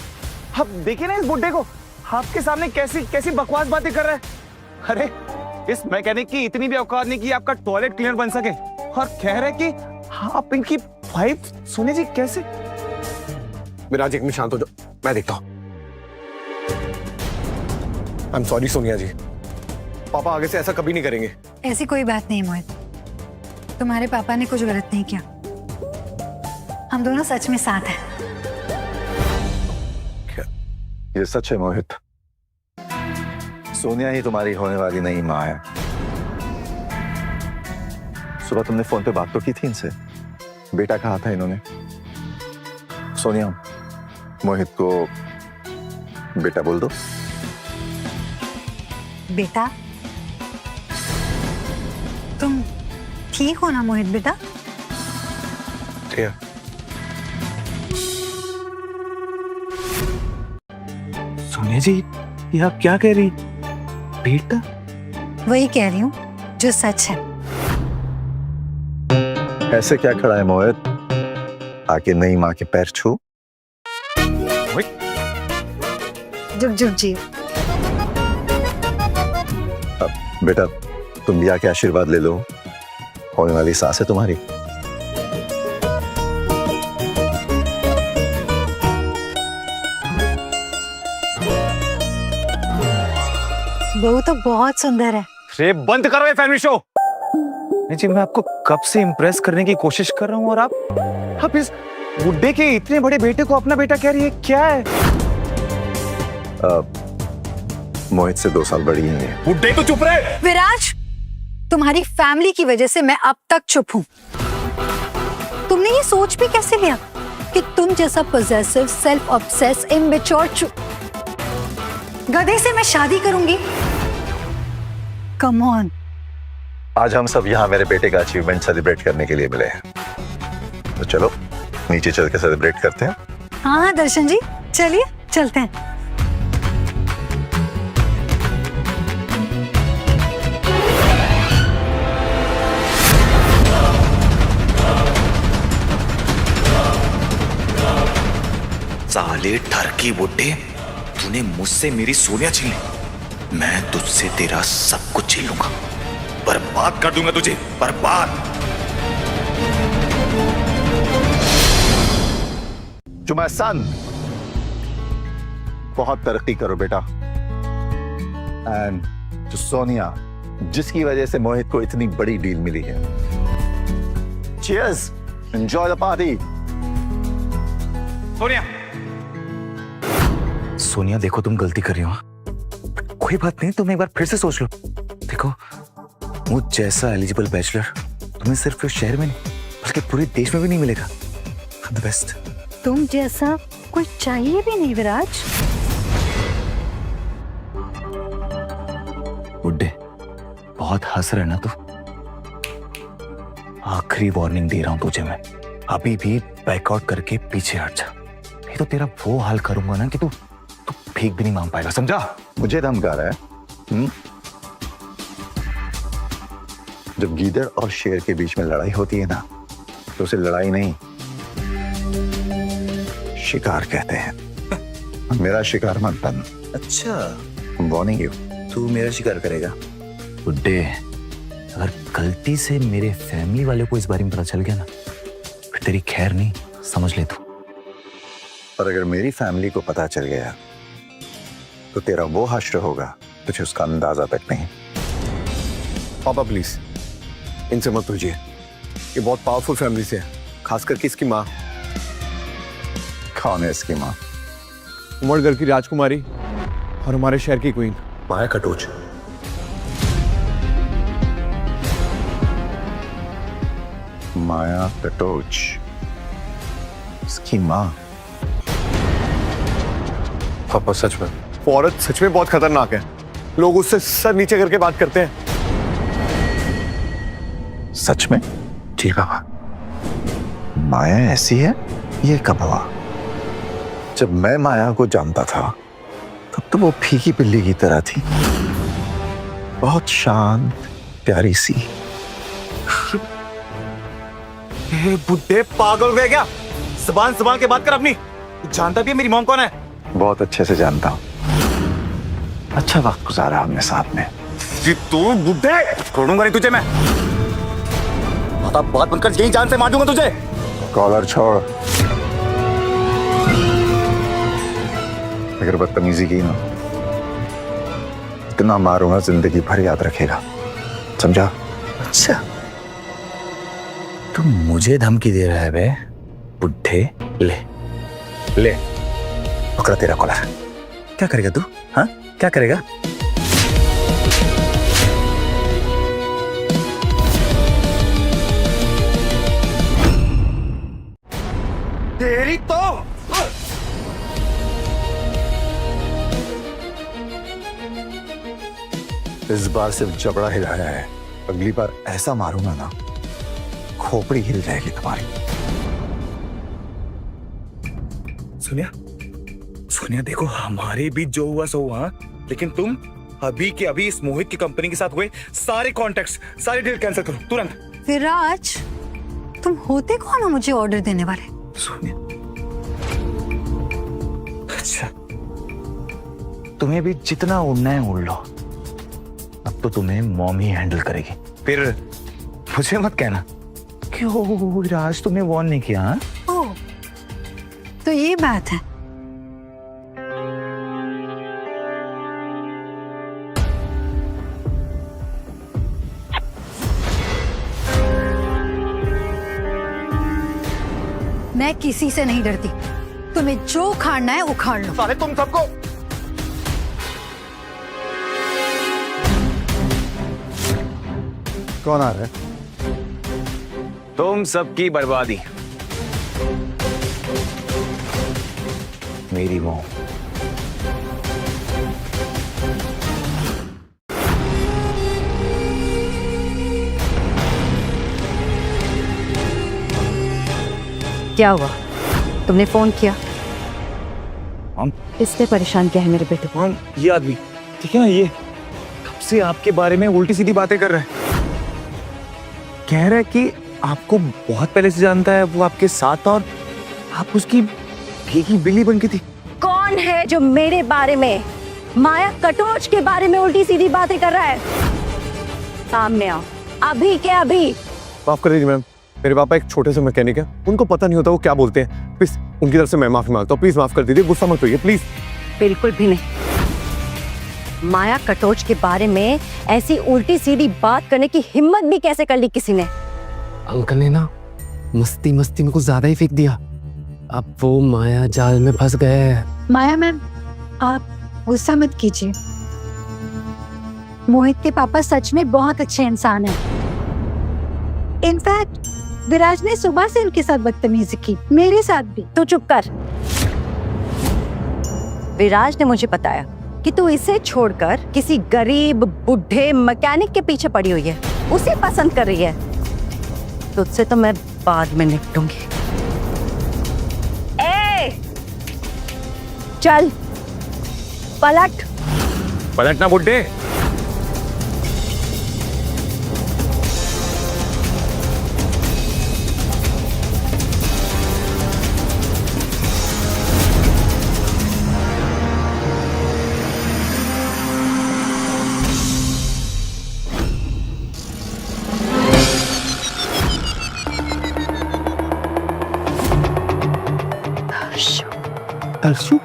आप देखिए ना इस बुड्ढे को, आपके सामने कैसी कैसी बकवास बातें कर रहा है। अरे इस मैकेनिक की इतनी भी औकात नहीं कि आपका टॉयलेट क्लीनर बन सके, और कह रहे कि आप इनकी वाइफ सोनिया जी कैसे? विराज, एक मिनट शांत हो जाओ, मैं देखता हूँ। आई एम सॉरी सोनिया जी, पापा आगे से ऐसा कभी नहीं करेंगे। ऐसी कोई बात नहीं मोहित, तुम्हारे पापा ने कुछ गलत नहीं किया। हम दोनों सच में साथ हैं। ये सच है मोहित, सोनिया ही तुम्हारी होने वाली नई माँ है। सुबह तुमने फोन पे बात तो की थी इनसे, बेटा कहा था इन्होंने। सोनिया, मोहित को बेटा बोल दो। बेटा? तुम ठीक हो ना मोहित बेटा? प्रिया, सोनिया जी, ये आप क्या कह रही? बेटा? वही कह रही हूँ जो सच है। ऐसे क्या खड़ा है मोहित? आके नई माँ के पैर छू। जुग जुग जी। अब बेटा, तुम भी आके आशीर्वाद ले लो, होने वाली सास है तुम्हारी। बहू तो बहुत सुंदर है। अरे बंद करो ये फैमिली शो। जी, मैं आपको कब से इम्प्रेस करने की कोशिश कर रहा हूँ और आप इस बुड्ढे के इतने बड़े बेटे को अपना बेटा कह रही है, क्या है? मोहित से 2 साल बड़ी ही है। बुड्ढे तो चुप रहे। विराज, तुम्हारी फैमिली की वजह से मैं अब तक चुप हूं। तुमने ये सोच भी कैसे लिया कि तुम जैसा पोजेसिव, सेल्फ ऑब्सेस, इमेच्योर गधे से मैं शादी करूंगी? Come on. आज हम सब यहाँ मेरे बेटे का अचीवमेंट सेलिब्रेट करने के लिए मिले हैं, तो चलो नीचे चल के सेलिब्रेट करते हैं। हाँ दर्शन जी, चलिए चलते हैं। साले ठरकी बुड्ढे, तूने मुझसे मेरी सोनिया छीन ली, मैं तुझसे तेरा सब कुछ छीन लूंगा, बर्बाद कर दूंगा तुझे, बर्बाद। जो मैं सन, बहुत तरक्की करो बेटा। एंड जो सोनिया, जिसकी वजह से मोहित को इतनी बड़ी डील मिली है। Cheers, enjoy the party. Sonia, Sonia देखो तुम गलती कर रही हो, कोई बात नहीं, तुम एक बार फिर से सोच लो। देखो, मुझ जैसा एलिजिबल बैचलर तुम्हें सिर्फ इस शहर में नहीं बल्कि पूरे देश में भी नहीं मिलेगा। The best. तुम जैसा कोई चाहिए भी नहीं विराज। बुड्ढे, बहुत हंस रहे ना तू। आखिरी वार्निंग दे रहा हूं तुझे मैं, अभी भी बैकआउट करके पीछे हट जा, नहीं तो तेरा वो हाल करूंगा ना कि तू भीख भी नहीं मांग पाएगा, समझा? मुझे धमका रहा है? जब गीदड़ और शेर के बीच में लड़ाई होती है ना, तो उसे लड़ाई नहीं, शिकार कहते हैं। मेरा शिकार मत बन। अच्छा, वार्निंग यू। तू मेरा शिकार करेगा? बुड्ढे, अगर गलती से मेरे फैमिली वालों को इस बारे में पता चल गया ना, फिर तेरी खैर नहीं, समझ ले तू। और अगर मेरी फैमिली को पता चल गया तो तेरा वो हश्र होगा तुझे उसका अंदाजा तक नहीं। पापा प्लीज इनसे मत पूछिए, ये बहुत पावरफुल फैमिली से है, खासकर कि इसकी माँ। कौन है इसकी माँ? उमरगढ़ की राजकुमारी और हमारे शहर की क्वीन माया कटोच। माया कटोच, इसकी माँ? पापा सच में, वो औरत सच में बहुत खतरनाक है, लोग उससे सर नीचे करके बात करते हैं। सच में? ठीक है, माया ऐसी है? ये कब हुआ? जब मैं माया को जानता था तब तो वो फीकी बिल्ली की तरह थी, बहुत शांत, प्यारी सी। बुड्ढे, पागल हो गया क्या? जुबान संभाल के बात कर अपनी। जानता भी है मेरी मॉम कौन है? बहुत अच्छे से जानता हूँ, अच्छा वक्त गुजारा हमने साथ में। तू बुड्ढे, छोड़ूंगा नहीं तुझे मैं। बात बंद कर, यही जान से मार दूंगा तुझे। कॉलर छोड़। अगर बदतमीजी की ना, इतना मारूंगा जिंदगी भर याद रखेगा, समझा? अच्छा, तू मुझे धमकी दे रहा है बे बुड्ढे? ले ले, पकड़ा तेरा कॉलर। क्या करेगा तू? हाँ, क्या करेगा? तेरी तो इस बार सिर्फ जबड़ा हिलाया है, अगली बार ऐसा मारूंगा ना, खोपड़ी हिल जाएगी तुम्हारी। सोनिया, सोनिया देखो, हमारे बीच जो हुआ सो हुआ, लेकिन तुम अभी के अभी इस मोहित की कंपनी के साथ हुए सारे कॉन्टैक्ट्स, सारे डील कैंसिल करो तुरंत। विराज, तुम होते कौन हो मुझे ऑर्डर देने वाले? सोनिया, अच्छा, तुम्हें भी जितना उड़ना है उड़ लो, अब तो तुम्हें मॉम ही हैंडल करेगी। फिर मुझे मत कहना कि ओ विराज तुमने वॉर्न नहीं किया। हाँ? ओह, तो ये बात है। मैं किसी से नहीं डरती, तुम्हें जो उखाड़ना है उखाड़ लो। साले तुम सबको कौन आ रहा है? तुम सबकी बर्बादी। मेरी मोह। क्या हुआ? तुमने फोन किया? हम इसलिए परेशान किया है मेरे बेटे को? हम ये आदमी ठीक है ना, ये कब से आपके बारे में उल्टी सीधी बातें कर रहा है। कह रहा है कि आपको बहुत पहले से जानता है, वो आपके साथ था और आप उसकी भीगी बिल्ली बन की थी। कौन है जो मेरे बारे में, माया कटोच के बारे में उल्टी सीधी बातें कर रहा है? सामने आओ, अभी के अभी। माफ कर दीजिए मैम, मेरे पापा एक छोटे से मैकेनिक है, उनको पता नहीं होता वो क्या बोलते हैं। प्लीज उनकी तरफ से मैं माफी मांगता हूँ, प्लीज माफ कर दीजिए, गुस्सा मत होइए प्लीज। बिल्कुल भी नहीं। माया कटोच के बारे में ऐसी उल्टी सीधी बात करने की हिम्मत भी कैसे कर ली किसी ने? अंकल ने ना मस्ती मस्ती में कुछ ज्यादा ही फेंक दिया, अब वो माया जाल में फंस गए हैं। माया मैम, आप गुस्सा मत कीजिए। मोहित के पापा सच में बहुत अच्छे इंसान हैं। इनफैक्ट विराज ने सुबह से उनके साथ बदतमीजी की, मेरे साथ भी। तू चुप कर। विराज ने मुझे बताया कि तू इसे छोड़कर किसी गरीब बुढ़े मैकेनिक के पीछे पड़ी हुई है, उसे पसंद कर रही है। तुझसे तो मैं बाद में निपटूंगी। चल पलट। पलटना बुड्ढे। दर्शु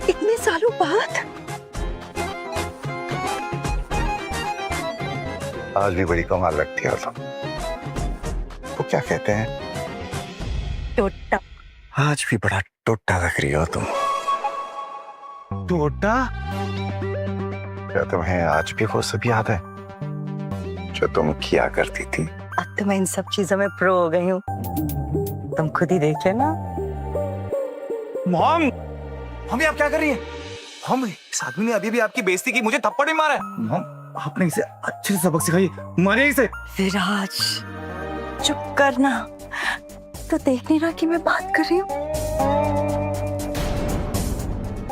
इतने सालों बाद आज भी बड़ी कमाल लगती है तुम। वो क्या कहते हैं, टोटा। आज भी बड़ा टोटा लग रही हो तुम। टोटा? क्या तुम्हें आज भी वो सब याद है जो तुम किया करती थी? अब तो मैं इन सब चीजों में प्रो हो गई हूँ, तुम खुद ही देख लेना। मॉम, मम्मी आप क्या कर रही हैं? मॉम, इस आदमी ने अभी भी आपकी बेइज्जती की, मुझे थप्पड़ भी मारा है। मॉम, आपने इसे अच्छे से सबक सिखाई, मारिए इसे। विराज चुप करना, तो देख नहीं रहा कि मैं बात कर रही हूँ?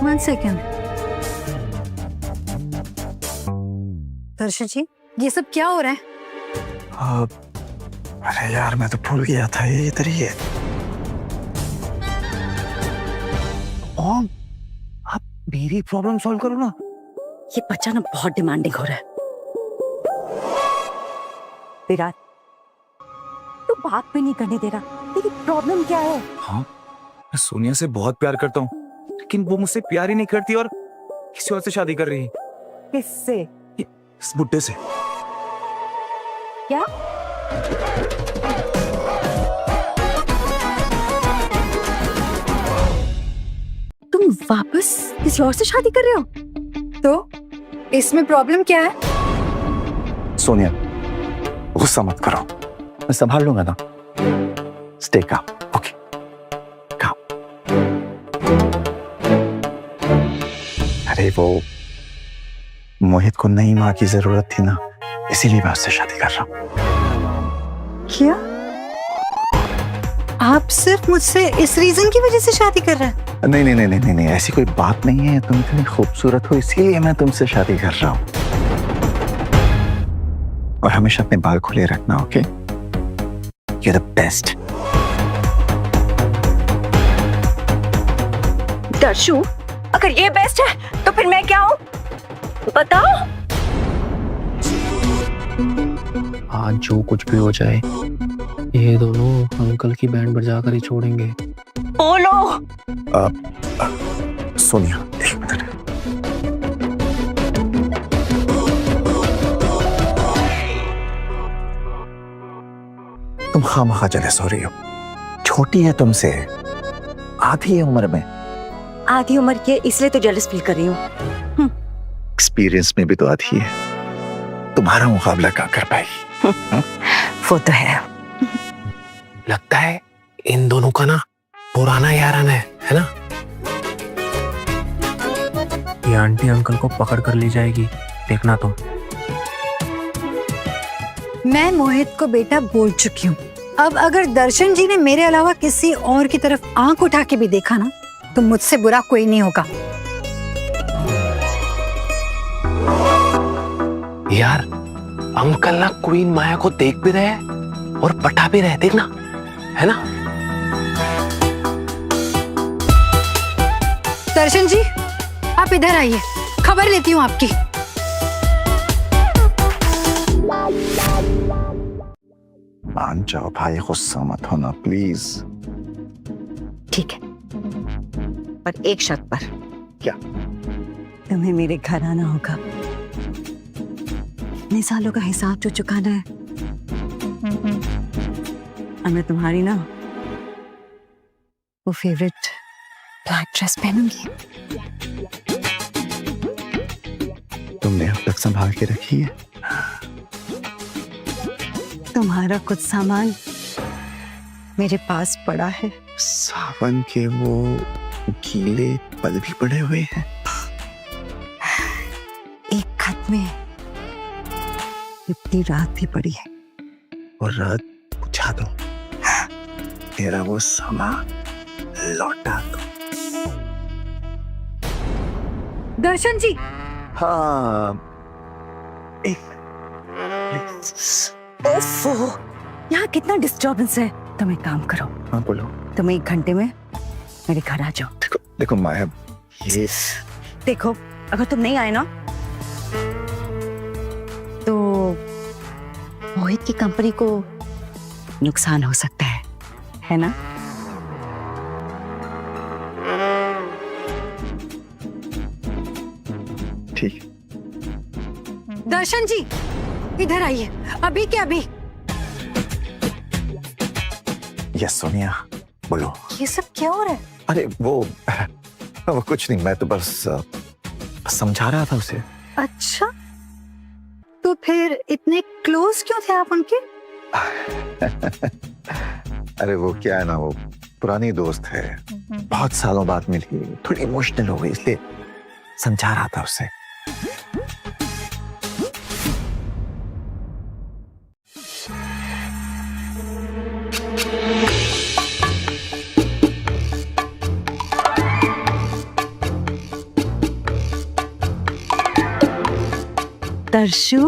1 सेकेंड। दर्शु जी, ये सब क्या हो रहा है? अरे यार, मैं तो भूल गया था, ये इधर ही है। मॉम, आप मेरी प्रॉब्लम सॉल्व करो ना। ये बच्चा ना बहुत डिमांडिंग हो रहा है। विराट, तू बात भी नहीं करने दे रहा, तेरी प्रॉब्लम क्या है? हाँ, मैं सोनिया से बहुत प्यार करता हूँ, लेकिन वो मुझसे प्यार ही नहीं करती और किसी और से शादी कर रही है। किससे? इस बुड्ढे से। क्या? तुम वापस किसी और से शादी कर रहे हो? तो इसमें प्रॉब्लम क्या है? सोनिया, गुस्सा मत करो, मैं संभाल लूंगा ना। Stay calm, okay? काम। अरे वो मोहित को नई माँ की जरूरत थी ना, इसीलिए मैं उससे शादी कर रहा हूँ। क्या? आप सिर्फ मुझसे इस रीजन की वजह से शादी कर रहे हैं? नहीं नहीं नहीं नहीं नहीं, ऐसी कोई बात नहीं है। तुम इतनी खूबसूरत हो, इसीलिए मैं तुमसे शादी कर रहा हूँ। और हमेशा अपने बाल खुले रखना, okay? You're the best. Darshu, अगर ये बेस्ट है तो फिर मैं क्या हूँ? बताओ। आज जो कुछ भी हो जाए, ये दोनों अंकल की बैंड बजा कर ही छोड़ेंगे। बोलो। सोनिया एक मिनट। तुम खामखा जेलस हो रही हो, छोटी है तुमसे, आधी है उम्र में। आधी उम्र की है इसलिए तो जेलस फील कर रही हूँ। एक्सपीरियंस में भी तो आधी है, तुम्हारा मुकाबला क्या कर पाएगी? वो तो है। लगता है इन दोनों का ना पुराना याराना है ना? ये आंटी अंकल को पकड़ कर ले जाएगी, देखना तुम। मैं मोहित को बेटा बोल चुकी हूँ। अब अगर दर्शन जी ने मेरे अलावा किसी और की तरफ आंख उठा के भी देखा ना, तो मुझसे बुरा कोई नहीं होगा। यार अंकल ना क्वीन माया को देख भी रहे हैं और पटा भी रहे, देखना, है ना? दर्शन जी आप इधर आइए, खबर लेती हूँ आपकी। मान जाओ भाई, गुस्सा मत होना प्लीज। ठीक है, पर एक शर्त पर। क्या? तुम्हें मेरे घर आना होगा। इतने सालों का हिसाब जो चुकाना है। और मैं तुम्हारी ना वो फेवरेट ब्लैक ड्रेस पहनूंगी। तुमने अब तक संभाल के रखी है। तुम्हारा कुछ सामान मेरे पास पड़ा है। सावन के वो गीले पल भी पड़े हुए हैं। एक खत में इतनी रात भी पड़ी है। और रात बुझा दो, तेरा वो समा लौटा दो। दर्शन जी हाँ, ओफो, यहाँ कितना डिस्टर्बेंस है। तुम एक काम करो। हाँ बोलो। तुम 1 घंटे में मेरे घर आ जाओ। देखो देखो माया, ये देखो अगर तुम नहीं आए ना तो मोहित की कंपनी को नुकसान हो सकता है ना? ठीक। दर्शन जी इधर आइए, अभी क्या अभी। यस सोनिया बोलो। ये सब क्या हो रहा है? अरे वो कुछ नहीं, मैं तो बस समझा रहा था उसे। अच्छा, तो फिर इतने क्लोज क्यों थे आप उनके? अरे वो क्या है ना, वो पुरानी दोस्त है, बहुत सालों बाद मिली, थोड़ी इमोशनल हो गई, इसलिए समझा रहा था उसे। दर्शु,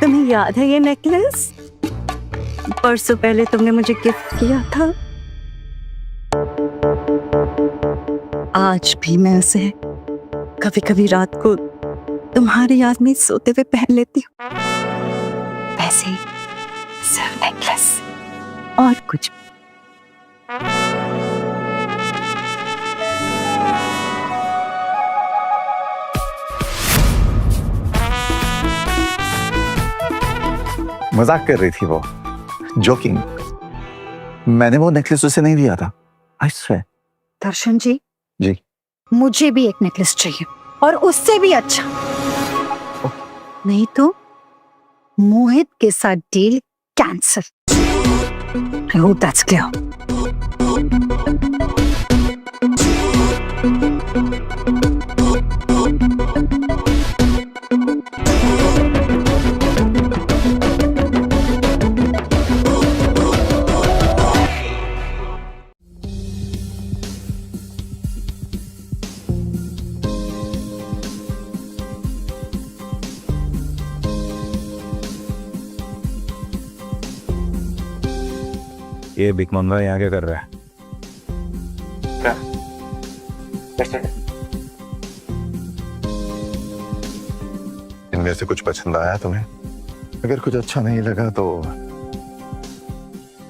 तुम्हें याद है ये नेकलेस? परसों पहले तुमने मुझे गिफ्ट किया था। आज भी मैं उसे कभी कभी रात को तुम्हारी याद में सोते हुए पहन लेती हूँ। वैसे ही सिर्फ नेकलेस और कुछ। मजाक कर रही थी वो, जोकिंग। मैंने वो नेकलेस उसे नहीं दिया था। I swear. दर्शन जी जी, मुझे भी एक नेकलेस चाहिए, और उससे भी अच्छा। नहीं तो मोहित के साथ deal cancel. I hope that's clear. ये भिकमंगा यहाँ क्या कर रहा है? इनमें से कुछ पसंद आया तुम्हें? अगर कुछ अच्छा नहीं लगा तो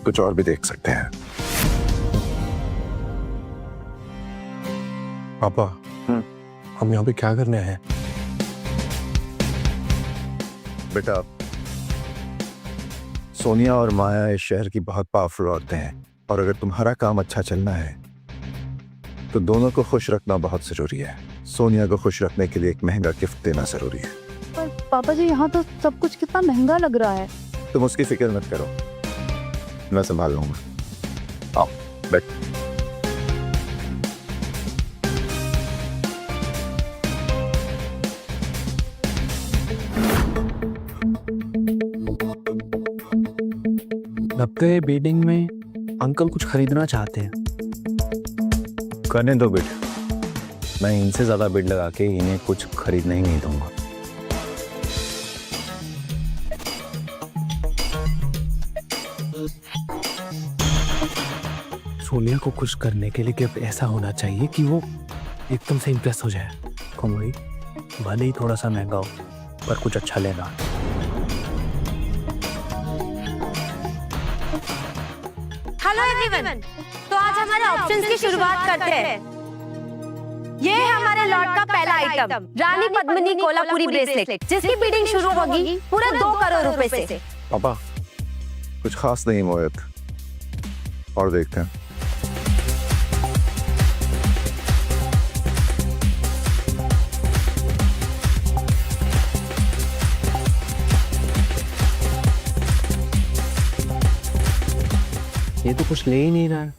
कुछ और भी देख सकते हैं। पापा हम यहाँ पे क्या करने आए हैं? बेटा, सोनिया और माया इस शहर की बहुत पावरफुल औरतें हैं और अगर तुम्हारा काम अच्छा चलना है तो दोनों को खुश रखना बहुत जरूरी है। सोनिया को खुश रखने के लिए एक महंगा गिफ्ट देना जरूरी है। पर पापा जी यहाँ तो सब कुछ कितना महंगा लग रहा है। तुम उसकी फिक्र मत करो, मैं संभाल लूंगा। आओ बैठ। लगता है बिल्डिंग में अंकल कुछ खरीदना चाहते हैं। करने दो बिड, मैं इनसे ज्यादा बिड लगा के इन्हें कुछ खरीदने ही नहीं दूंगा। सोनिया को खुश करने के लिए गिफ्ट ऐसा होना चाहिए कि वो एकदम से इम्प्रेस हो जाए। कमोई भले ही थोड़ा सा महंगा हो पर कुछ अच्छा लेना। हेलो एवरीवन, तो आज हमारे ऑप्शंस की शुरुआत करते हैं। ये है हमारे लॉट का पहला आइटम, रानी पद्मिनी कोल्हापुरी ब्रेसलेट, जिसकी बिडिंग शुरू होगी पूरे 2 करोड़ रुपए से। पापा कुछ खास नहीं मोहित, और देखते हैं। ये तो कुछ ले ही नहीं रहा है।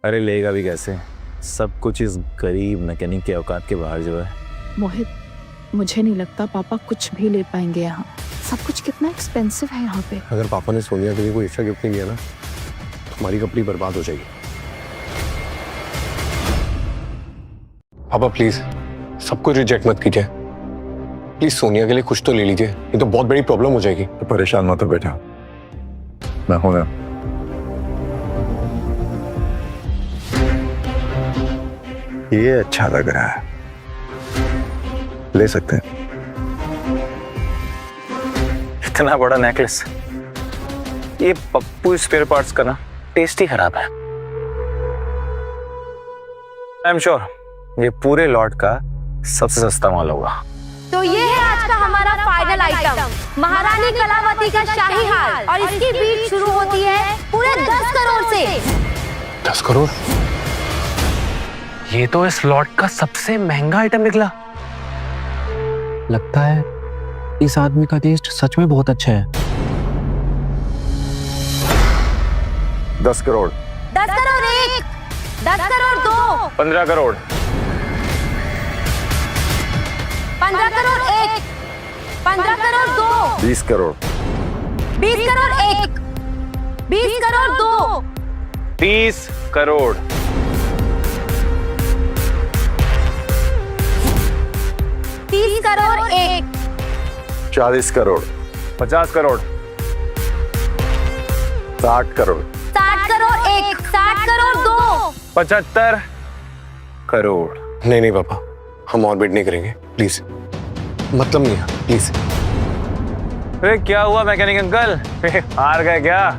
अरे लेगा भी कैसे, सब कुछ इस गरीब मैकेनिक के औकात के बाहर जो है। मोहित, मुझे नहीं लगता पापा कुछ भी ले पाएंगे यहाँ। सब कुछ कितना एक्सपेंसिव है यहाँ पे। अगर पापा ने सोनिया के लिए कोई एक्स्ट्रा गिफ्ट नहीं दिया ना तो हमारी कंपनी बर्बाद हो जाएगी। पापा प्लीज सब कुछ रिजेक्ट मत कीजिए, प्लीज सोनिया के लिए कुछ तो ले लीजिए, ये तो बहुत बड़ी प्रॉब्लम हो जाएगी। तो परेशान मत हो बेटा, मैं हूं ना। ये अच्छा लग रहा है, ले सकते हैं। इतना बड़ा नेकलेस, ये पप्पू स्पेयर पार्ट्स का ना टेस्ट ही खराब है। आई एम श्योर ये पूरे लॉट का सबसे सस्ता माल होगा। तो ये है आज का हमारा फाइनल आइटम, महारानी कलावती का शाही हार, और इसकी बीट शुरू होती है पूरे 10 करोड़ से। 10 करोड़? ये तो इस लॉट का सबसे महंगा आइटम निकला। लगता है इस आदमी का टेस्ट सच में बहुत अच्छा है। 10 करोड़। 10 करोड़ 1, 10 करोड़ 2, 15 करोड़। 15 करोड़ 1, 15 करोड़ 2, 20 करोड़। 20 करोड़ 1, 20 करोड़ 2, 30 करोड़। 30 करोड़ 1, 40 करोड़। 50 करोड़। 60 करोड़। 60 करोड़ 1, 60 करोड़ 2, 75 करोड़। नहीं नहीं पापा, हम और बिड नहीं करेंगे प्लीज, मतलब नहीं है प्लीज। अरे क्या हुआ मैकेनिक अंकल, हार गए क्या?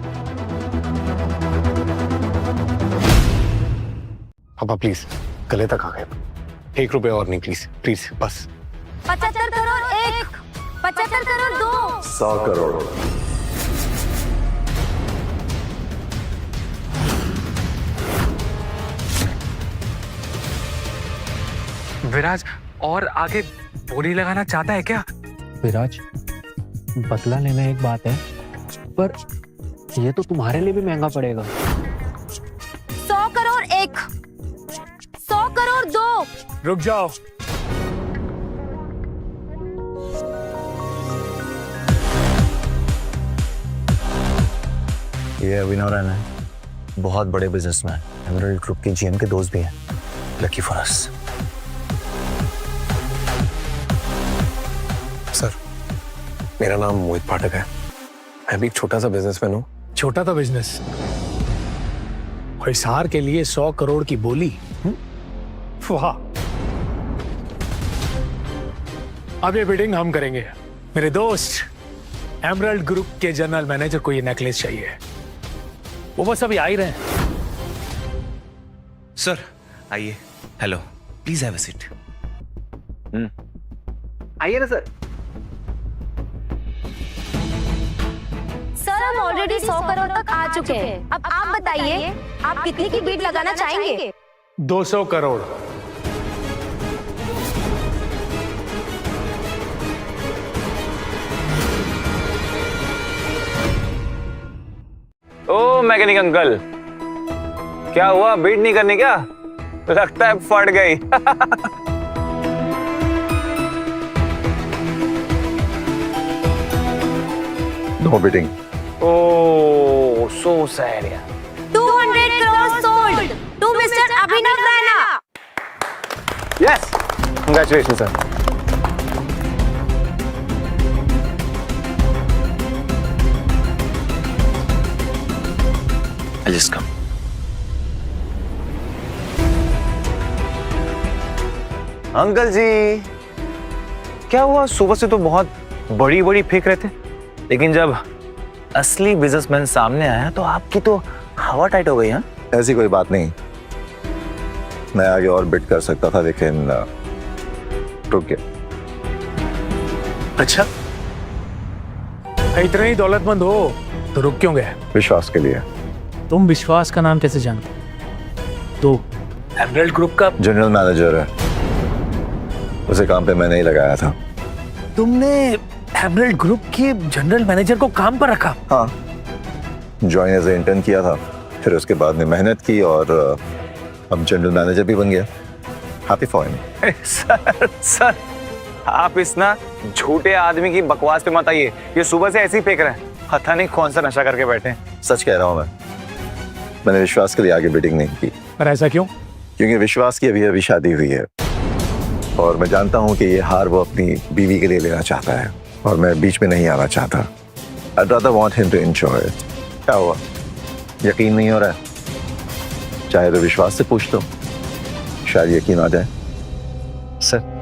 पापा प्लीज, गले तक आ गए, 1 रुपए और नहीं प्लीज प्लीज बस। 75 करोड़ 1, 75 करोड़ 2, 100 करोड़। विराज और आगे बोली लगाना चाहता है क्या? विराज, बदला लेना एक बात है, पर ये तो तुम्हारे लिए भी महंगा पड़ेगा। 100 करोड़ 1, 100 करोड़ 2। रुक जाओ। ये अभिनव रैना है, बहुत बड़े बिजनेसमैन, एमरल्ड ग्रुप के जीएम के दोस्त भी हैं। Lucky for us. सर, मेरा नाम मोहित पाठक है, मैं भी एक छोटा सा बिजनेसमैन हूँ। छोटा था बिजनेस, और इस हार के लिए 100 करोड़ की बोली। वाह! अब ये बिडिंग हम करेंगे। मेरे दोस्त एमरल्ड ग्रुप के जनरल मैनेजर को ये नेकलेस चाहिए, वो बस अभी आ ही रहे हैं। सर आइए, hello, please have a seat. आइए ना सर। सर हम ऑलरेडी 100 करोड़ तक आ चुके हैं। अब आप बताइए आप कितने की बीट लगाना चाहेंगे? 200 करोड़। ओ मैकेनिक अंकल, क्या हुआ? बीट नहीं करनी क्या? लगता है फट गई। No bidding. Oh so sad यार। 200 crore sold to mister Abhinav Raina. Yes, congratulation sir. I'll just come. Uncle ji, क्या हुआ? सुबह से तो बहुत बड़ी बड़ी फेंक रहे थे, लेकिन जब असली बिजनेसमैन सामने आया तो आपकी तो हवा टाइट हो गई। हाँ, ऐसी कोई बात नहीं, मैं आगे और बिड कर सकता था लेकिन रुक गया। अच्छा, इतने ही दौलतमंद हो तो रुक क्यों गए? विश्वास के लिए। तुम विश्वास का नाम कैसे जानते? तो एमरल्ड ग्रुप का जनरल मैनेजर है, उसे काम पे मैंने ही लगाया था। तुमने एमरल्ड ग्रुप के जनरल मैनेजर को काम पर रखा? हाँ, ज्वाइन एज ए इंटर्न किया था, फिर उसके बाद में मेहनत की और अब जनरल मैनेजर भी बन गया। Happy for him. सर आप इस ना झूठे आदमी की बकवास पे मत आइए। ये सुबह से ऐसे ही फेंक रहे हैं, पता नहीं कौन सा नशा करके बैठे हैं। सच कह रहा हूँ मैंने विश्वास के लिए आगे बिडिंग नहीं की। पर ऐसा क्यों? क्योंकि विश्वास की अभी शादी हुई है और मैं जानता हूँ कि ये हार वो अपनी बीवी के लिए लेना चाहता है और मैं बीच में नहीं आना चाहता। I'd rather want him to enjoy it। क्या हुआ, यकीन नहीं हो रहा है? चाहे तो विश्वास से पूछ लो, शायद यकीन आ जाए। सर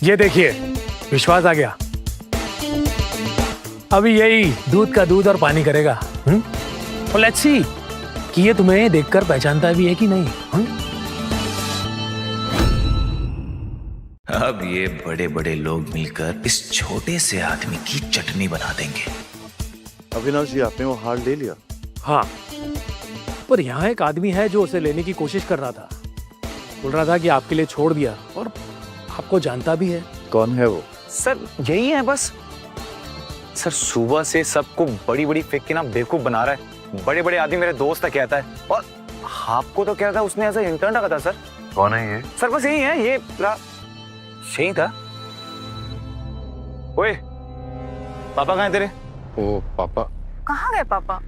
ये देखिए, विश्वास आ गया। अभी यही दूध का दूध और पानी करेगा। और लेट्स सी कि ये तुम्हें देखकर पहचानता भी है कि नहीं। अब ये बड़े बड़े लोग मिलकर इस छोटे से आदमी की चटनी बना देंगे। अविनाश जी, आपने वो हार ले लिया? हाँ, पर यहाँ एक आदमी है जो उसे लेने की कोशिश कर रहा था। बोल रहा था कि आपके लिए छोड़ दिया और आपको जानता भी है। कौन है वो? सर यही है बस। सर सुबह से सबको बड़ी बड़ी फेंक के ना बेवकूफ बना रहा है। बड़े बड़े आदमी मेरे दोस्त तक कहता है और आपको तो क्या था, उसने ऐसा इंटर्न रखा था। सर कौन है ये? सर बस यही है, ये सही था। ओए पापा कहाँ हैं तेरे? ओ पापा कहाँ गए पापा?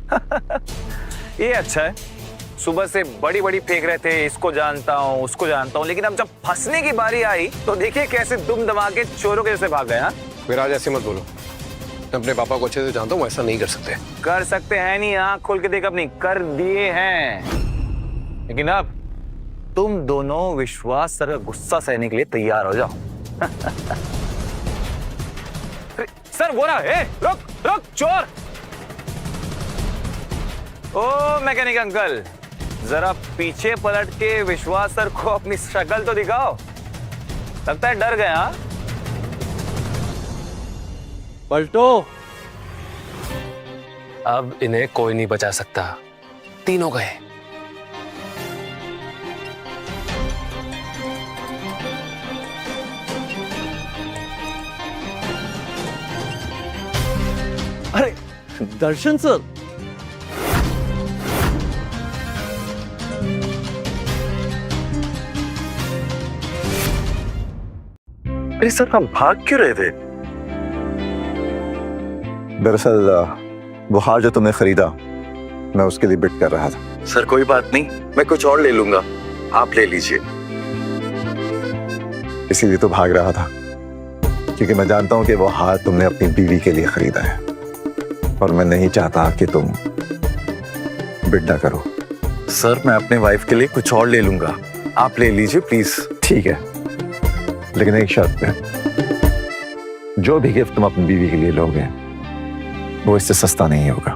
ये अच्छा है, सुबह से बड़ी बड़ी फेंक रहे थे, इसको जानता हूँ उसको जानता हूँ, लेकिन अब जब फंसने की बारी आई तो देखिए कैसे दुम दबा के चोरों के जैसे भाग गए। हाँ विराज, ऐसे मत बोलो, मैं अपने पापा को अच्छे से जानता हूँ, ऐसा नहीं कर सकते। कर सकते हैं नहीं, आँख खोल के देख, अपनी कर दिए हैं। लेकिन अब तुम दोनों विश्वास सर का गुस्सा सहने के लिए तैयार हो जाओ। सर बोला, रुक रुक चोर। ओ मैकेनिक अंकल, जरा पीछे पलट के विश्वास सर को अपनी शक्ल तो दिखाओ। लगता है डर गया। पलटो। अब इन्हें कोई नहीं बचा सकता, तीनों गए। अरे दर्शन सर, अरे सर, आप भाग क्यों रहे थे? दरअसल वो हार जो तुमने खरीदा, मैं उसके लिए बिड कर रहा था। सर कोई बात नहीं, मैं कुछ और ले लूंगा, आप ले लीजिए। इसीलिए तो भाग रहा था, क्योंकि मैं जानता हूं कि वो हार तुमने अपनी बीवी के लिए खरीदा है और मैं नहीं चाहता कि तुम बिड ना करो। सर मैं अपने वाइफ के लिए कुछ और ले लूंगा, आप ले लीजिए प्लीज। ठीक है, लेकिन एक शर्त पे, जो भी गिफ्ट तुम अपनी बीवी के लिए लोगे वो इससे सस्ता नहीं होगा।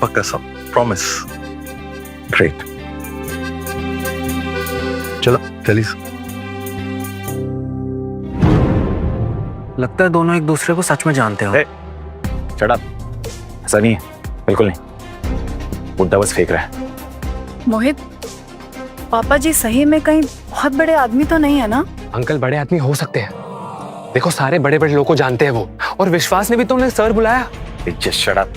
पक्का सब, प्रॉमिस। ग्रेट, चलो चलिए। लगता है दोनों एक दूसरे को सच में जानते हो। शट अप, ऐसा नहीं है, बिल्कुल नहीं। बुड्ढा बस फेंक रहा है। मोहित, पापा जी सही में कहीं बहुत बड़े आदमी तो नहीं है ना? अंकल बड़े आदमी हो सकते हैं, देखो सारे बड़े बड़े लोगों को जानते हैं वो, और विश्वास ने भी तो उन्हें सर बुलाया। Just shut up.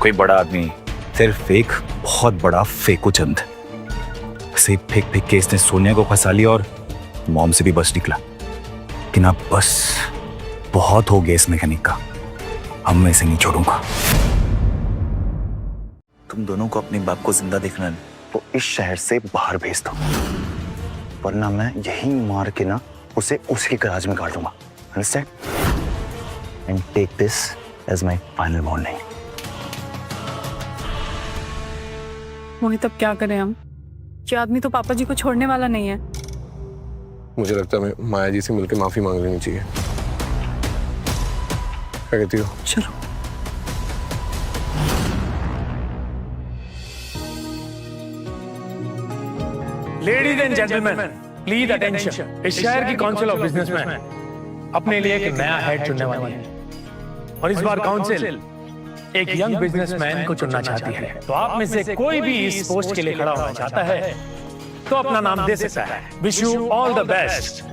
कोई बड़ा आदमी, सिर्फ एक बहुत बड़ा फेंको चंद। से फेंक फेंक के इसने सोनिया को फंसा लिया और मॉम से भी बच निकला। लेकिन अब बस बहुत हो गया इस मैकेनिक का, अब मैं इसे नहीं छोड़ूंगा। तुम दोनों को अपने बाप को जिंदा देखना है तो इस शहर से बाहर भेज दो, वरना मैं यही मार के ना उसे उसकी गैराज में गाड़ दूंगा। Understand? And take this as my final warning. Mohit, अब क्या करें हम? ये आदमी तो पापा जी को छोड़ने वाला नहीं है। मुझे लगता है मैं माया जी से मिलकर माफी मांग लेनी चाहिए। क्या कहती हो? चलो। Ladies and gentleman, please attention. इस शहर की काउंसिल ऑफ बिजनेसमैन अपने लिए एक नया हेड चुनने वाली है, और इस बार काउंसिल एक यंग बिजनेसमैन को चुनना चाहती है। तो आप में से कोई भी इस पोस्ट के लिए खड़ा होना चाहता है तो अपना नाम दे सकता है। Wish you all the best.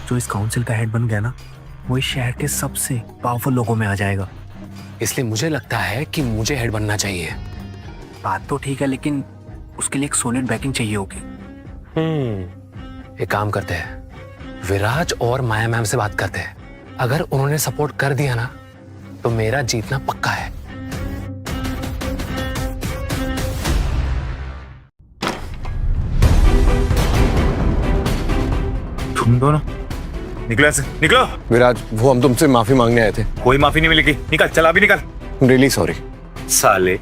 जो इस काउंसिल का हेड बन गया ना, वो इस शहर के सबसे पावरफुल लोगों में आ जाएगा। इसलिए मुझे लगता है कि मुझे हेड बनना चाहिए। बात तो ठीक है, लेकिन उसके लिए एक सॉलिड बैकिंग चाहिए होगी। एक काम करते हैं, विराज और माया मैम से बात करते हैं। अगर उन्होंने सपोर्ट कर दिया ना तो मेरा जीतना पक्का है। तुम दोनों निकलो ऐसे, निकलो। विराज, वो हम तुमसे माफी मांगने आए थे। कोई माफी नहीं मिलेगी, निकल, चला भी निकल। Really sorry. साले,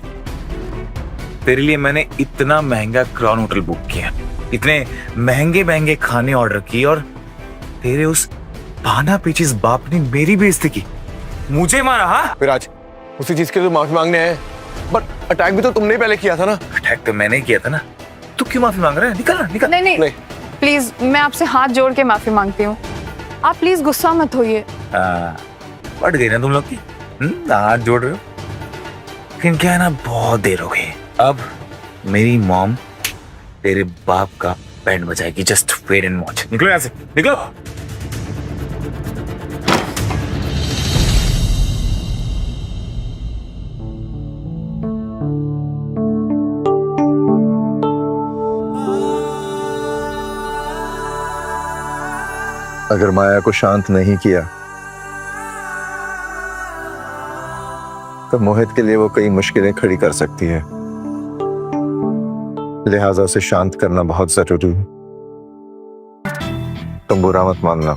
तेरे लिए मैंने इतना महंगा क्राउन होटल बुक किया, इतने महंगे महंगे खाने ऑर्डर किए, और तेरे उस पाना पीछिस बाप ने मेरी बेइज्जती की, मुझे मारा। हाँ विराज, उसी चीज के लिए तो माफी मांगने आए, बट अटैक भी तो तुमने ही पहले किया था ना। अटैक तो मैंने ही किया था ना, तू क्यों माफी मांग रहा है? निकल ना, निकल। नहीं, प्लीज, मैं आपसे हाथ जोड़ के माफी मांगती हूँ। आप प्लीज गुस्सा मत होइए। पड़ गई ना तुम लोग की, हाथ जोड़ रहे हो। लेकिन क्या है ना, बहुत देर हो गई। अब मेरी मॉम तेरे बाप का बैंड बजाएगी। Just wait and watch. निकलो यहाँ से, निकलो। अगर माया को शांत नहीं किया तो मोहित के लिए वो कई मुश्किलें खड़ी कर सकती है, लिहाजा उसे शांत करना बहुत जरूरी है। तुम बुरा मत मानना,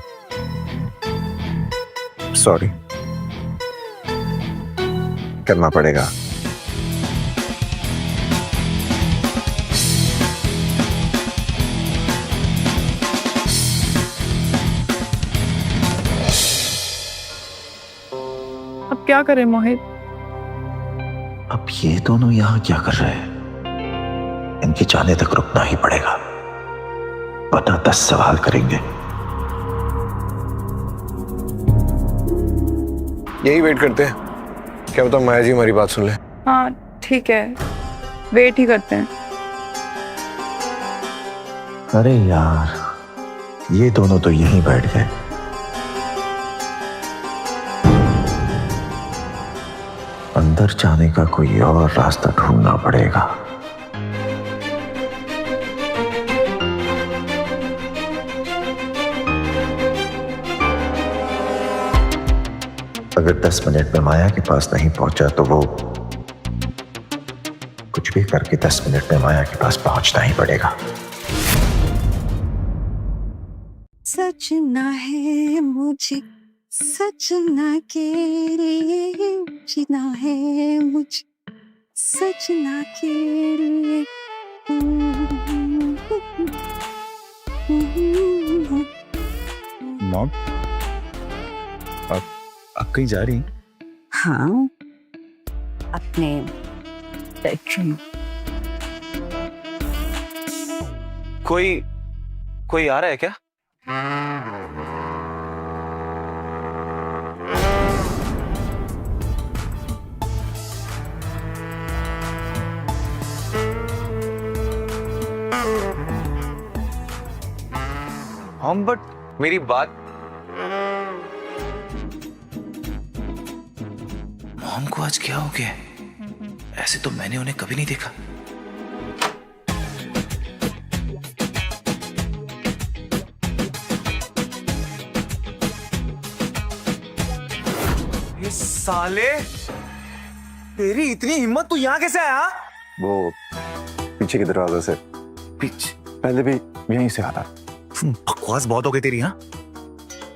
सॉरी, करना पड़ेगा। अब क्या करें मोहित? अब ये दोनों यहां क्या कर रहे हैं? इनके जाने तक रुकना ही पड़ेगा, वरना 10 सवाल करेंगे। यही वेट करते हैं, क्या पता माया जी हमारी बात सुन ले। हाँ ठीक है, वेट ही करते हैं। अरे यार, ये दोनों तो यहीं बैठ गए। अंदर जाने का कोई और रास्ता ढूंढना पड़ेगा। अगर 10 मिनट में माया के पास नहीं पहुंचा तो वो कुछ भी करके 10 मिनट में माया के पास पहुंचना ही पड़ेगा। सजना है मुझे, सजना के लिए जीना है मुझे, सजना के लिए। मॉम, आप कहीं जा रही? हाँ, अपने बेडरूम। कोई आ रहा है क्या? हम बट मेरी बात। मॉम को आज क्या हो गया? ऐसे तो मैंने उन्हें कभी नहीं देखा। ये साले, तेरी इतनी हिम्मत, तू यहाँ कैसे आया? वो पीछे के दरवाजे से। पीछे? पहले भी यहीं से आता। बकवास बहुत हो गई तेरी। हाँ,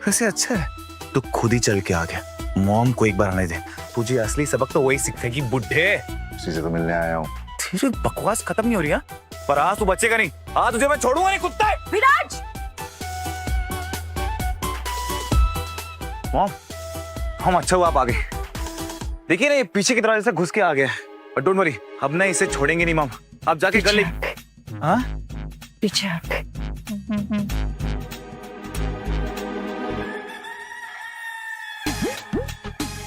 वैसे अच्छा है तू खुद ही चल के आ गया। मॉम को एक बार आने दे, तुझे असली सबक तो वही सीखेगी बुड्ढे। उसी से तो मिलने आया हूँ। तेरी बकवास खत्म नहीं हो रही है, पर आज तू बचेगा नहीं। आज तुझे मैं छोड़ूंगा नहीं कुत्ता। विराज! मॉम, हम अच्छा हुआ आप आ गए। देखिए ना, ये पीछे की दरवाजे से घुस के आ गया। बट डोंट वरी, अब ना इसे छोड़ेंगे नहीं मॉम। अब जाके कर ले। हाँ, पीछे हट।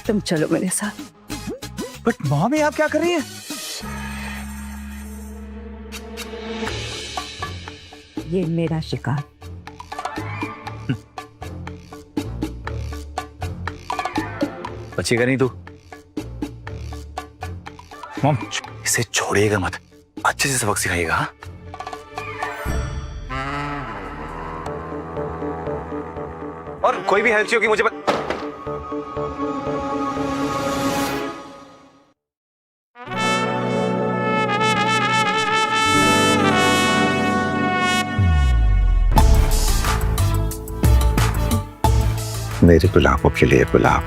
तुम चलो मेरे साथ। बट मॉम ये आप क्या कर रही हैं? ये मेरा शिकार। बचेगा नहीं तू। मॉम, इसे छोड़िएगा मत, अच्छे से सबक सिखाइएगा। हाँ? और कोई भी हेल्प चाहिए होगी मुझे मेरे गुलाबों के लिए गुलाब।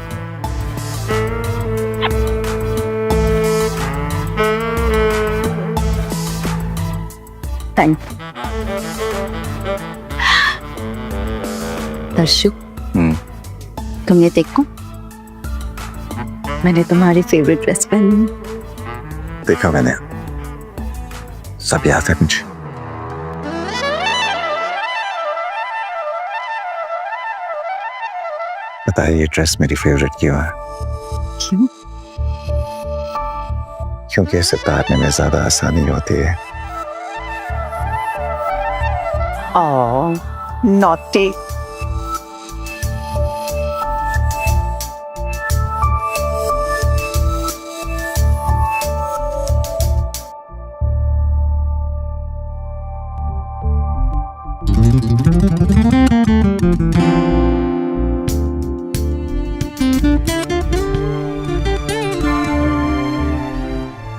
थैंक दर्शु, तुम ये देखो, मैंने तुम्हारी फेवरेट ड्रेस पहनी है। देखा मैंने, सब याद है मुझे। पता है ये ड्रेस मेरी फेवरेट क्यों है? क्यों? क्योंकि इसे उतारने में ज्यादा आसानी होती है। नॉटी।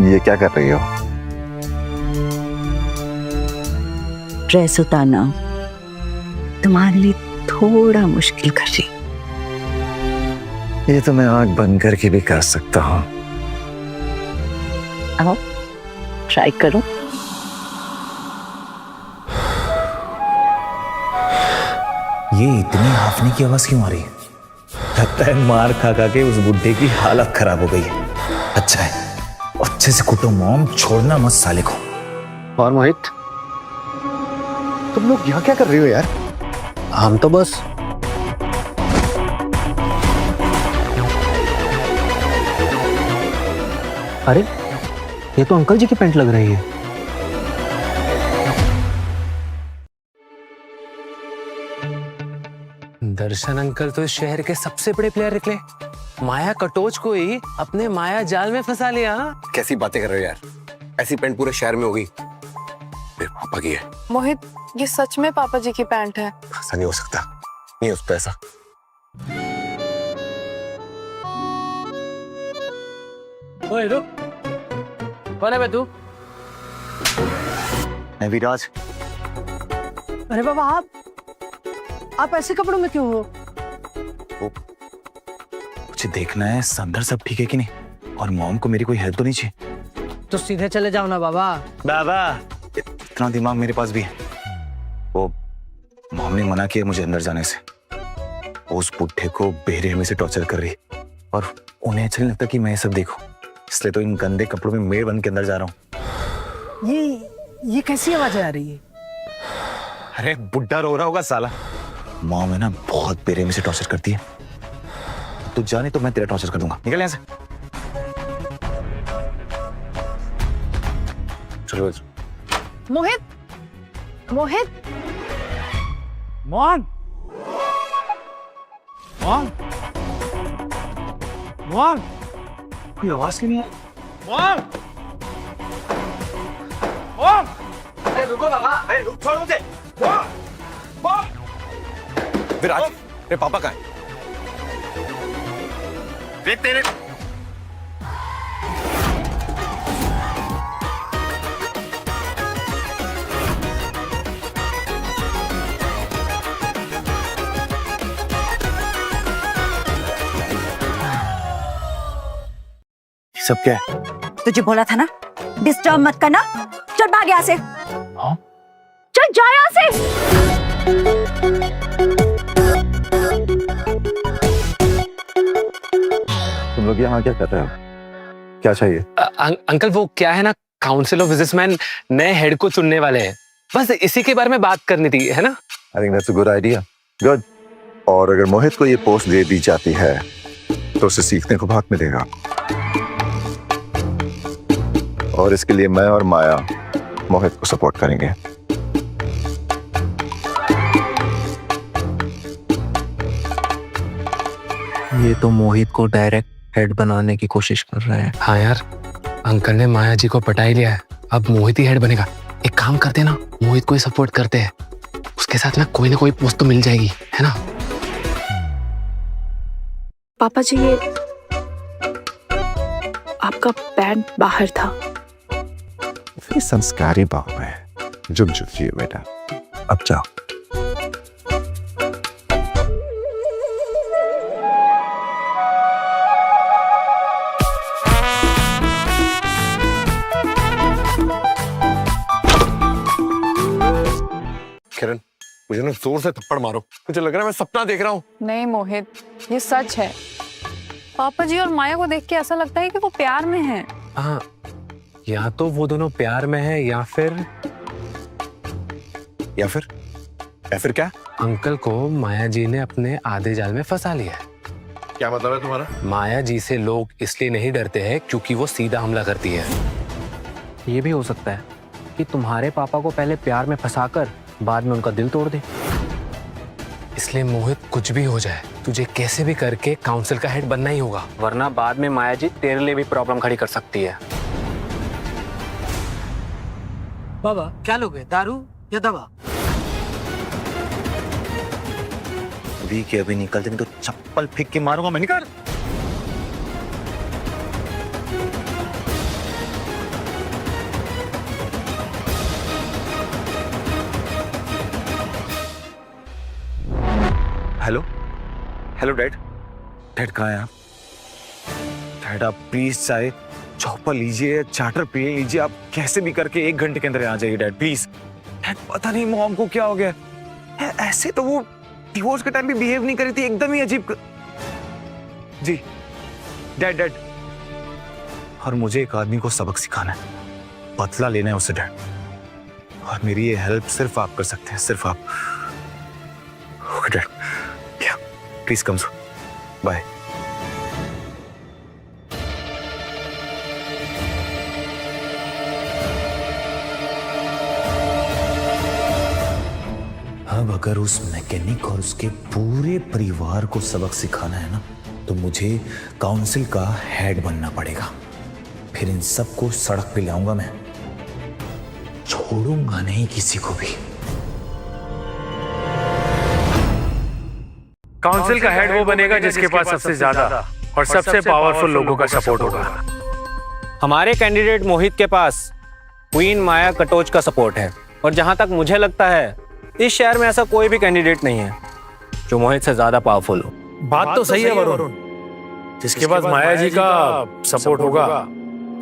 ये क्या कर रही हो? ड्रेस उतारना तुम्हारे लिए थोड़ा मुश्किल कर रही। ये तो मैं आंख बंद करके भी कर सकता हूँ। आओ ट्राई करो। ये इतनी हाफने की आवाज क्यों आ रही है? लगता है मार खा खा के उस बुड्ढे की हालत खराब हो गई है। अच्छा है, अच्छे से कुटो मॉम, छोड़ना मत साले को। और मोहित, तुम लोग यहाँ क्या कर रहे हो यार? हम तो बस अरे ये तो अंकल जी की पैंट लग रही है। दर्शन अंकल तो इस शहर के सबसे बड़े प्लेयर निकले। माया कटोच को ही अपने माया जाल में फंसा लिया। कैसी बातें कर रहे हो यार? ऐसी पैंट पूरे शहर में होगी, मेरे पापा की है। मोहित, ये सच में पापा जी की पैंट है? ऐसा नहीं हो सकता, नहीं हो सकता ऐसा। ओए रुक, कौन है बे तू? मैं विराज। अरे बाबा, आप ऐसे कपड़ों में क्यों हो? मुझे देखना है संदर सब ठीक है कि नहीं, और मॉम को मेरी कोई हेल्प तो नहीं चाहिए। तो सीधे चले जाओ ना बाबा। बाबा, इतना दिमाग मेरे पास भी है। वो मॉम ने मना किया मुझे अंदर जाने से। उस बुड्ढे को बेरहमी से टॉर्चर कर रही। और उन्हें अच्छा नहीं लगता कि मैं ये सब देखूं, इसलिए तो इन गंदे कपड़ों में मेड़ बन के अंदर जा रहा हूँ। ये कैसी आवाजें आ रही है? अरे बुड्ढा रो रहा होगा साला। माँ में ना बहुत बेरहमी से टॉर्चर करती है। तू जाने तो मैं तेरा टॉर्चर कर दूंगा। निकल यहाँ से। चलो मोहित, मोहित, मोहन, मोहन, मोहन, कोई आवाज क्यों नहीं आई? मोहन, मोहन, अरे रुको बाबा, अरे रुक, छोड़ मुझे। विराज, तेरे पापा कहाँ है? देख तेरे सब क्या है? तुझे बोला था ना डिस्टर्ब मत करना। चल भाग यहाँ से। हाँ? चल जा यहाँ से। तुम लोग यहाँ क्या कर रहे हो? क्या चाहिए? अंकल वो क्या है ना, काउंसिल ऑफ बिजनेसमैन नए हेड को चुनने वाले हैं, बस इसी के बारे में बात करनी थी, है ना? I think that's a good idea. Good. और अगर मोहित को ये पोस्ट दे दी जाती है तो उसे सीखने को बहुत मिलेगा, और इसके लिए मैं और माया मोहित को सपोर्ट करेंगे। ये तो मोहित को डायरेक्ट हेड बनाने की कोशिश कर रहा है। हाँ यार, अंकल ने माया जी को पटा ही लिया है, अब मोहित ही हेड बनेगा। एक काम करते ना, मोहित को ही सपोर्ट करते हैं, उसके साथ ना कोई पोस्ट तो मिल जाएगी, है ना? पापा जी ये आपका पैंट बाहर था। ये संस्कारी बाप है। जुग जुग जियो बेटा। अब जाओ। किरण, मुझे ना जोर से थप्पड़ मारो, मुझे लग रहा है मैं सपना देख रहा हूँ। नहीं मोहित, ये सच है। पापा जी और माया को देख के ऐसा लगता है कि वो प्यार में हैं। हाँ, या तो वो दोनों प्यार में है या फिर क्या? अंकल को माया जी ने अपने आधे जाल में फंसा लिया है। क्या मतलब है तुम्हारा? माया जी से लोग इसलिए नहीं डरते हैं क्योंकि वो सीधा हमला करती है। ये भी हो सकता है कि तुम्हारे पापा को पहले प्यार में फंसाकर बाद में उनका दिल तोड़ दे। इसलिए मोहित, कुछ भी हो जाए, तुझे कैसे भी करके काउंसिल का हेड बनना ही होगा, वरना बाद में माया जी तेरे लिए भी प्रॉब्लम खड़ी कर सकती है। बाबा क्या लोगे, दारू या दवा? अभी के अभी निकलते नहीं तो चप्पल फेंक के मारूंगा मैं। निकल। Hello hello dad. डैड कहाँ है आप? डैड आप प्लीज चाहे चौपर लीजिए, चार्टर पिए लीजिए, आप कैसे भी करके 1 घंटे के अंदर आ जाइए डैड प्लीज। डैड पता नहीं मॉम को क्या हो गया, ऐसे तो वो डिवोर्स के टाइम भी बिहेव नहीं करी थी, एकदम ही अजीब। जी डैड डैड, और मुझे एक आदमी को सबक सिखाना है, बदला लेना है उससे डैड, और मेरी ये हेल्प सिर्फ आप कर सकते हैं, सिर्फ आप। Okay dad, please come so, bye. अब अगर उस मैकेनिक और उसके पूरे परिवार को सबक सिखाना है ना, तो मुझे काउंसिल का हेड बनना पड़ेगा। फिर इन सबको सड़क पे लाऊंगा मैं, छोड़ूंगा नहीं किसी को भी। काउंसिल का हेड वो बनेगा जिसके पास सबसे ज्यादा और सबसे पावरफुल लोगों का सपोर्ट होगा। हमारे कैंडिडेट मोहित के पास क्वीन माया कटोच का सपोर्ट है, और जहां तक मुझे लगता है इस शहर में ऐसा कोई भी कैंडिडेट नहीं है जो मोहित से ज्यादा पावरफुल हो। बात तो सही है वरुण, जिसके पास माया जी का सपोर्ट होगा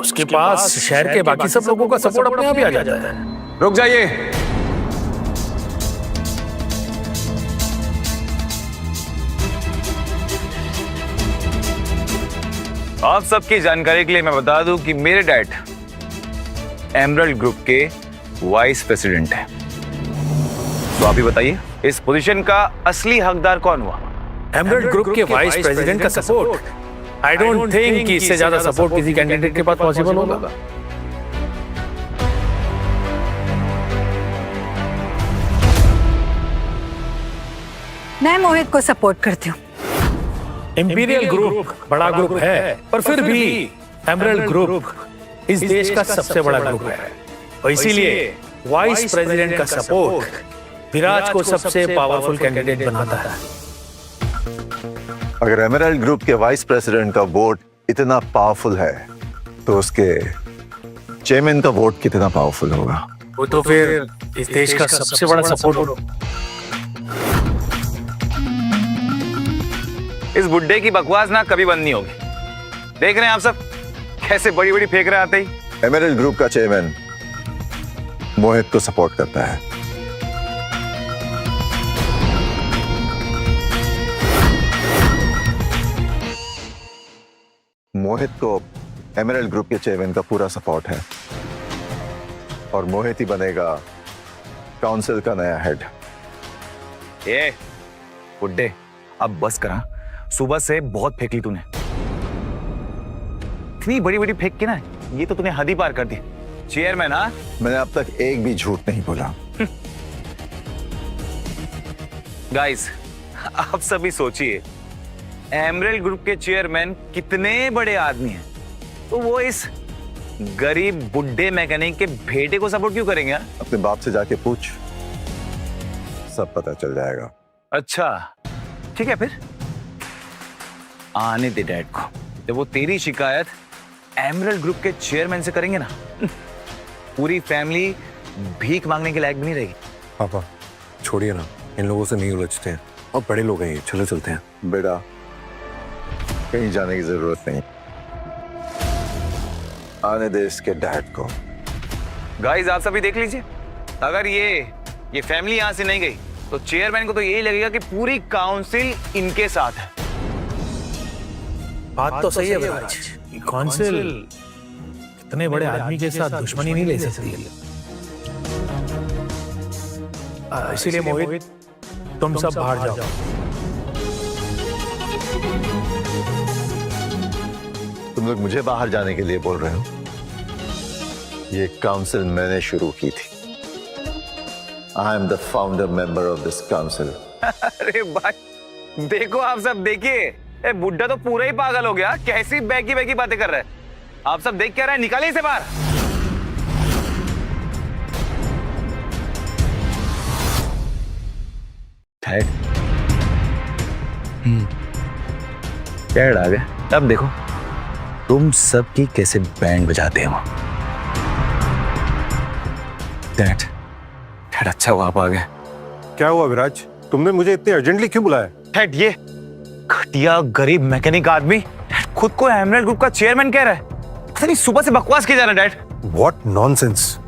उसके पास शहर के बाकी सब लोगों का सपोर्ट अपने आप ही आ जाता है। रुक जाइए। आप सबकी जानकारी के लिए मैं बता दूं कि मेरे डैड एमरल्ड ग्रुप के वाइस प्रेसिडेंट हैं। तो आप ही बताइए, इस पोजीशन का असली हकदार कौन हुआ? एमरल्ड ग्रुप के वाइस प्रेसिडेंट का सपोर्ट आई डोंट थिंक कि इससे ज्यादा सपोर्ट किसी कैंडिडेट के पास पॉसिबल होगा। मैं मोहित को सपोर्ट करती हूँ। इंपीरियल ग्रुप बड़ा ग्रुप है, पर फिर भी एमरल्ड ग्रुप इस देश का सबसे बड़ा ग्रुप है और इसीलिए वाइस प्रेसिडेंट का सपोर्ट विराज को सबसे पावरफुल कैंडिडेट बनाता है। अगर एमरल्ड ग्रुप के वाइस प्रेसिडेंट का वोट इतना पावरफुल है तो उसके चेयरमैन का वोट कितना पावरफुल होगा? वो तो फिर इस देश का सबसे बड़ा सपोर्ट। इस बुड्ढे की बकवास ना कभी बंद नहीं होगी। देख रहे हैं आप सब कैसे बड़ी बड़ी फेंक रहे आते ही। एमरल्ड ग्रुप का चेयरमैन मोहित को सपोर्ट करता है। मोहित को एमरल्ड ग्रुप के चेयरमैन का पूरा सपोर्ट है और मोहित ही बनेगा काउंसिल का नया हेड। ये बुड्ढे अब बस करा, सुबह से बहुत फेंक ली तूने। इतनी बड़ी बड़ी फेंक के ना ये तो तूने हद ही पार कर दी। चेयरमैन, हाँ मैंने अब तक एक भी झूठ नहीं बोला। गाइस आप सभी सोचिए, एमरल्ड ग्रुप के चेयरमैन कितने बड़े आदमी हैं, तो वो इस गरीब बुड्ढे मैकेनिक के बेटे को सपोर्ट क्यों करेंगे? अपने बाप से जाके पूछ, सब पता चल जाएगा। अच्छा ठीक है, फिर आने दे डैड को। जब वो तेरी शिकायत एमरल्ड ग्रुप के चेयरमैन से करेंगे ना, पूरी फैमिली भीख मांगने के लायक भी नहीं रहेगी। पापा छोड़िए ना, इन लोगों से नहीं उलझते हैं और बड़े लोग हैं ये, चलो चलते हैं। बेटा कहीं जाने की जरूरत नहीं, आने दे इसके डैड को। गाइस आप सभी देख लीजिए, अगर ये फैमिली यहां से नहीं गई तो चेयरमैन को तो यही लगेगा कि पूरी काउंसिल इनके साथ है। बात तो सही है विराज, काउंसिल इतने बड़े आदमी के साथ दुश्मनी नहीं ले सकती है। इसीलिए मोहित तुम सब बाहर जाओ। तुम लोग मुझे बाहर जाने के लिए बोल रहे हो? ये काउंसिल मैंने शुरू की थी। I am the founder member of this council. अरे भाई देखो, आप सब देखिए, ए बुड्ढा तो पूरा ही पागल हो गया। कैसी बैगी बैगी बातें कर रहे हैं आप सब, देख क्या रहे हैं? निकालिए इसे बाहर। डैड आ गए। अब देखो तुम सब की कैसे बैंड बजाते हो। डैड अच्छा हुआ आप आ गए। क्या हुआ विराज, तुमने मुझे इतने अर्जेंटली क्यों बुलाया? डैड ये घटिया गरीब मैकेनिक आदमी खुद को एमरल्ड ग्रुप का चेयरमैन कह रहा है। पता नहीं सुबह से बकवास किया जा रहा है। Dad what nonsense.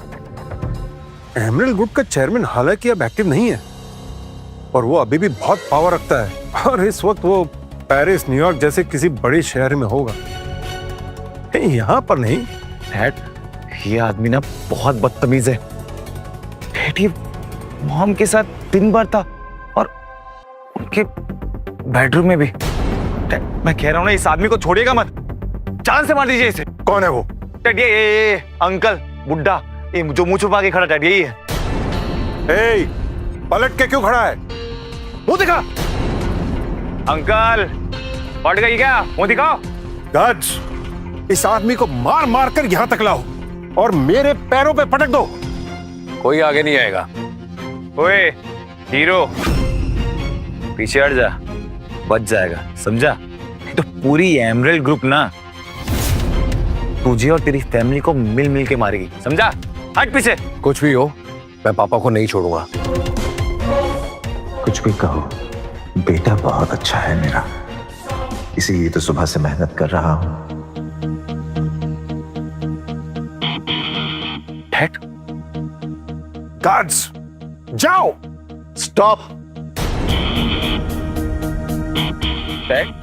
Emerald group का चेयरमैन हालांकि अब एक्टिव नहीं है और वो अभी भी बहुत पावर रखता है और इस वक्त वो पेरिस, न्यूयॉर्क जैसे किसी बड़े शहर में होगा, यहाँ पर नहीं। डैड ये आदमी ना बहुत बदतमीज है। डैड ये मॉम के साथ दिन भर था और उनके बेडरूम में भी। डैड मैं कह रहा हूं ना, इस आदमी को छोड़िएगा मत, जान से मार दीजिए इसे। कौन है वो? डैड ये अंकल बुड्ढा, ये जो मुंह छुपा के खड़ा, डैड यही है। ए, पलट के क्यों खड़ा है? मुंह दिखा। अंकल पलट गई क्या? मुंह दिखाओ। गार्ड्स, इस आदमी को मार मार कर यहां तक लाओ और मेरे पैरों पे पटक दो। कोई आगे नहीं आएगा। ओए हीरो पीछे हट जा, बच जाएगा, समझा? तो पूरी एमरल्ड ग्रुप ना तुझे और तेरी फैमिली को मिल मिल के मारेगी, समझा? हट पीछे। कुछ भी हो, मैं पापा को नहीं छोड़ूंगा। कुछ भी कहो, बेटा बहुत अच्छा है मेरा, इसीलिए तो सुबह से मेहनत कर रहा हूं। डैड गार्ड्स जाओ। स्टॉप। डैड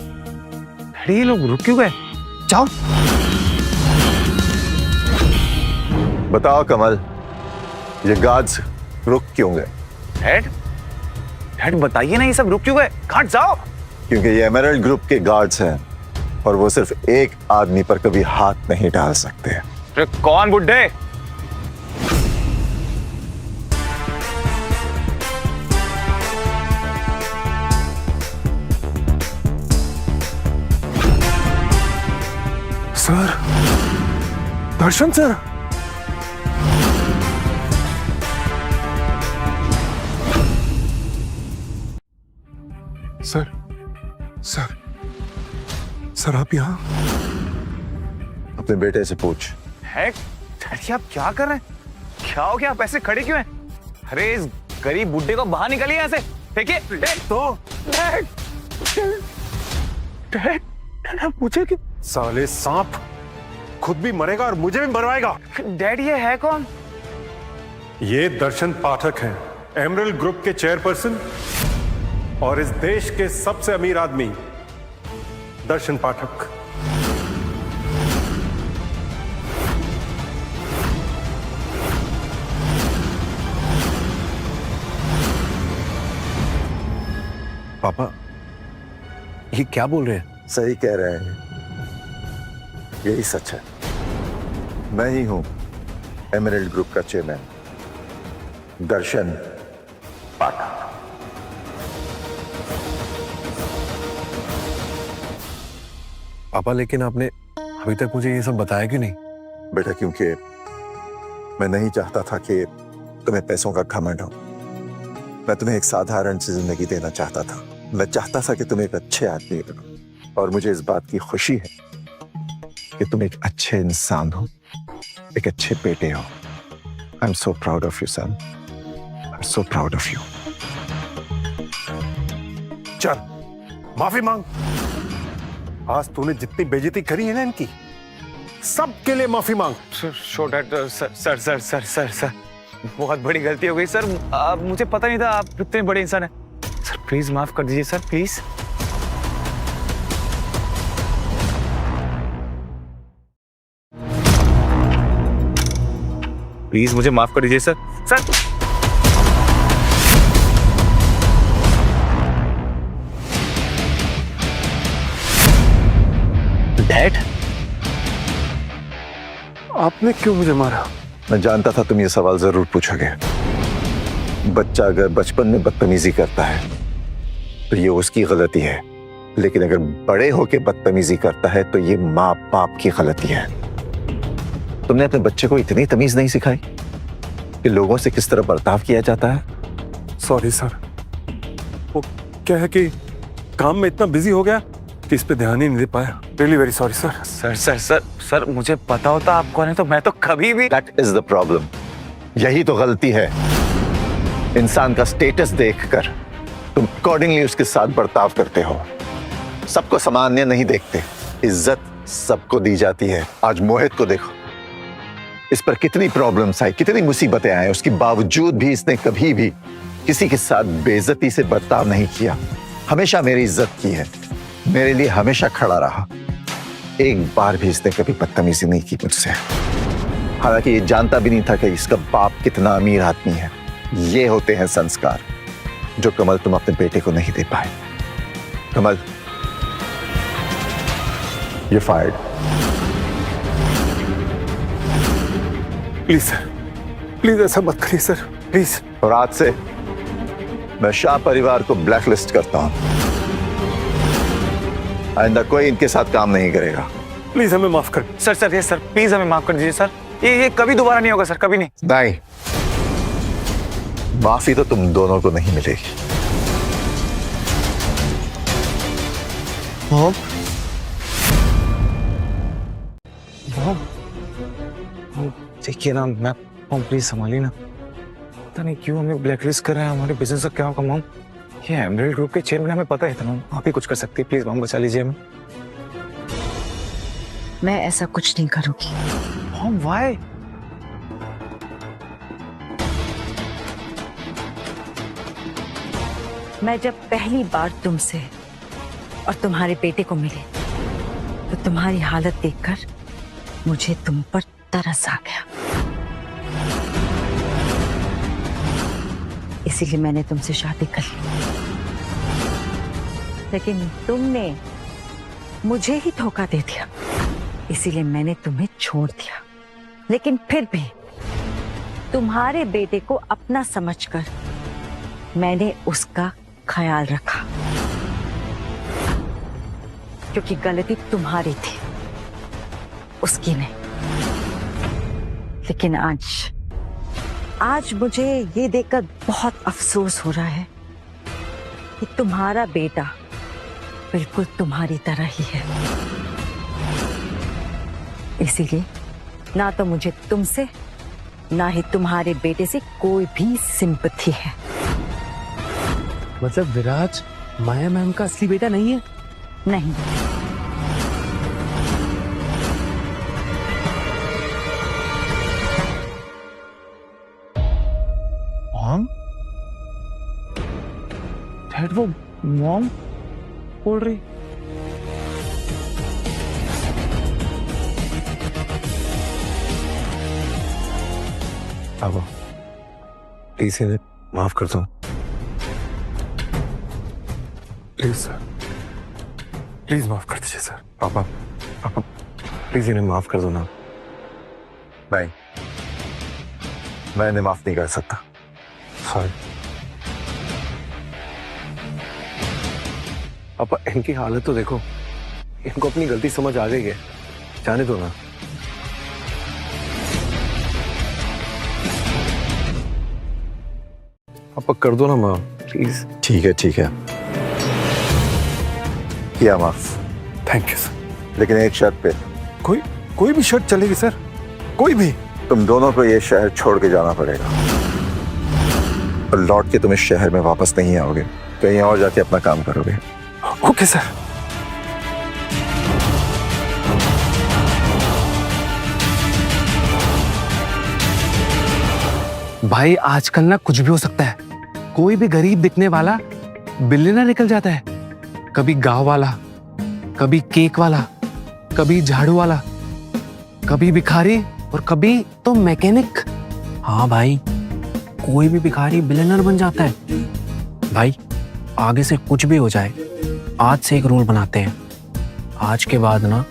ये लोग रुक क्यों गए? जाओ। बताओ कमल, ये गार्ड्स रुक क्यों गए? हेड हेड बताइए ना, ये सब रुक क्यों गए? घाट जाओ। क्योंकि ये एमरल्ड ग्रुप के गार्ड्स हैं और वो सिर्फ एक आदमी पर कभी हाथ नहीं डाल सकते। अरे कौन बुड्ढे? सर, दर्शन सर। सर सर सर आप यहाँ? अपने बेटे से पूछ। है डैडी, आप क्या कर रहे हैं? क्या हो गया? आप ऐसे खड़े क्यों हैं? अरे इस गरीब बुड्ढे को बाहर निकालिए यहाँ से। फेंकिए। तो मुझे साले सांप खुद भी मरेगा और मुझे भी मरवाएगा। डैडी ये है कौन? ये दर्शन पाठक हैं, एमरल्ड ग्रुप के चेयरपर्सन और इस देश के सबसे अमीर आदमी दर्शन पाठक। पापा ये क्या बोल रहे हैं? सही कह रहे हैं, यही सच है। मैं ही हूं एमरल्ड ग्रुप का चेयरमैन, दर्शन पाठक। पापा लेकिन आपने अभी तक मुझे ये सब बताया क्यों नहीं? बेटा क्योंकि मैं नहीं चाहता था कि तुम्हें पैसों का घमंड हो। मैं तुम्हें एक साधारण सी जिंदगी देना चाहता था। मैं चाहता था कि तुम एक अच्छे आदमी बनो और मुझे इस बात की खुशी है कि तुम एक अच्छे इंसान हो, एक अच्छे बेटे हो। I am so proud of you son, I am so proud of you. चल माफी मांग। आज तूने जितनी बेइज्जती करी है ना इनकी, सबके लिए माफी मांग। सर बहुत बड़ी गलती हो गई सर। मुझे पता नहीं था आप इतने बड़े इंसान हैं। सर प्लीज माफ कर दीजिए सर, प्लीज। प्लीज मुझे माफ कर दीजिए सर। सर डैड, आपने क्यों मुझे मारा? मैं जानता था तुम ये सवाल जरूर पूछोगे। बच्चा अगर बचपन में बदतमीजी करता है तो ये उसकी गलती है, लेकिन अगर बड़े होके बदतमीजी करता है तो ये माँ बाप की गलती है। तुमने अपने बच्चे को इतनी तमीज नहीं सिखाई कि लोगों से किस तरह बर्ताव किया जाता है। सॉरी सर, वो क्या है कि काम में इतना बिजी हो गया कि इस पे ध्यान ही नहीं दे पाया। Really very sorry sir. Sir sir sir sir मुझे पता होता आप कौन है तो मैं तो कभी भी। That is the problem. यही तो गलती है। इंसान का स्टेटस देखकर तुम अकॉर्डिंगली उसके साथ बर्ताव करते हो। सबको सामान्य नहीं देखते, इज्जत सबको दी जाती है। आज मोहित को देखो, इस पर कितनी प्रॉब्लम्स आई, कितनी मुसीबतें आई, उसके बावजूद भी इसने कभी भी किसी के साथ बेइज्जती से बर्ताव नहीं किया। हमेशा मेरी इज्जत की है, मेरे लिए हमेशा खड़ा रहा। एक बार भी इसने कभी बदतमीजी नहीं की मुझसे। हालांकि ये जानता भी नहीं था कि इसका बाप कितना अमीर आदमी है। ये होते हैं संस्कार जो कमल तुम अपने बेटे को नहीं दे पाए। कमल, ये फायर्ड। प्लीज सर, प्लीज ऐसा मत करिए सर, प्लीज। और आज से मैं शाह परिवार को ब्लैकलिस्ट करता हूं। आइंदा कोई इनके साथ काम नहीं करेगा। प्लीज हमें माफ कर। सर सर ये सर प्लीज हमें माफ कर दीजिए सर। ये कभी दोबारा नहीं होगा सर, कभी नहीं। नहीं, माफी तो तुम दोनों को नहीं मिलेगी। देखिए ना, मैं प्लीज संभालिए ना। पता नहीं क्यों हमें ब्लैकलिस्ट कर रहे हैं। हमारे बिजनेस का क्या होगा मॉम? ये एमरल्ड ग्रुप के चेयरमैन, हमें पता है इतना। आप ही कुछ कर सकती है, प्लीज मॉम बचा लीजिए हमें। मैं ऐसा कुछ नहीं करूंगी। Mom why? मैं जब पहली बार तुमसे और तुम्हारे बेटे को मिली तो तुम्हारी हालत देखकर मुझे तुम पर तरस आ गया, इसीलिए मैंने तुमसे शादी कर ली। लेकिन तुमने मुझे ही धोखा दे दिया, इसीलिए मैंने तुम्हें छोड़ दिया। लेकिन फिर भी तुम्हारे बेटे को अपना समझकर मैंने उसका ख्याल रखा, क्योंकि गलती तुम्हारी थी, उसकी नहीं। लेकिन आज मुझे ये देखकर बहुत अफसोस हो रहा है कि तुम्हारा बेटा बिल्कुल तुम्हारी तरह ही है। इसीलिए ना तो मुझे तुमसे ना ही तुम्हारे बेटे से कोई भी सिंपैथी है। मतलब विराज माया मैम का असली बेटा नहीं है? नहीं। मॉम? डैड वो मॉम बोल रही? पापा प्लीज इन्हें माफ कर दो। प्लीज सर, प्लीज माफ कर दीजिए सर। पापा पापा प्लीज इन्हें माफ कर दो ना। नहीं, मैं इन्हें माफ नहीं कर सकता। सॉरी। पापा इनकी हालत तो देखो, इनको अपनी गलती समझ आ गई है, जाने दो ना। पापा कर दो ना माँ प्लीज। ठीक है किया माफ। Thank you sir. लेकिन एक शर्त पे। कोई भी शर्त चलेगी सर, कोई भी। तुम दोनों को ये शहर छोड़ के जाना पड़ेगा और लौट के तुम इस शहर में वापस नहीं आओगे, कहीं और जाके अपना काम करोगे। Okay sir. भाई आजकल ना कुछ भी हो सकता है। कोई भी गरीब दिखने वाला बिलियनर निकल जाता है। कभी गांव वाला, कभी केक वाला, कभी झाड़ू वाला, कभी भिखारी और कभी तो मैकेनिक। हाँ भाई, कोई भी भिखारी बिलियनर बन जाता है। भाई आगे से कुछ भी हो जाए, आज से एक रूल बनाते हैं। आज के बाद ना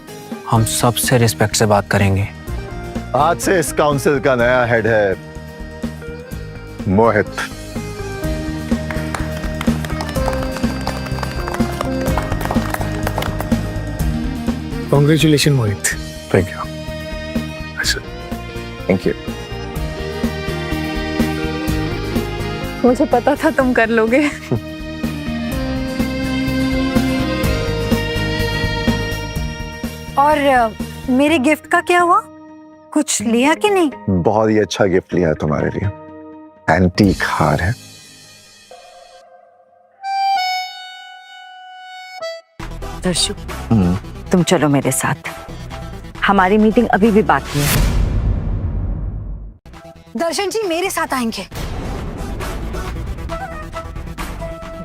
हम सबसे रिस्पेक्ट से बात करेंगे। आज से इस काउंसिल का नया हेड है Mohit. Congratulation Mohit. Thank you. Thank you. मुझे पता था तुम कर लोगे। और मेरे गिफ्ट का क्या हुआ? कुछ लिया कि नहीं? बहुत ही अच्छा गिफ्ट लिया है तुम्हारे लिए। एंटीक हार है। दर्शु, तुम चलो मेरे साथ, हमारी मीटिंग अभी भी बाकी है। दर्शन जी मेरे साथ आएंगे।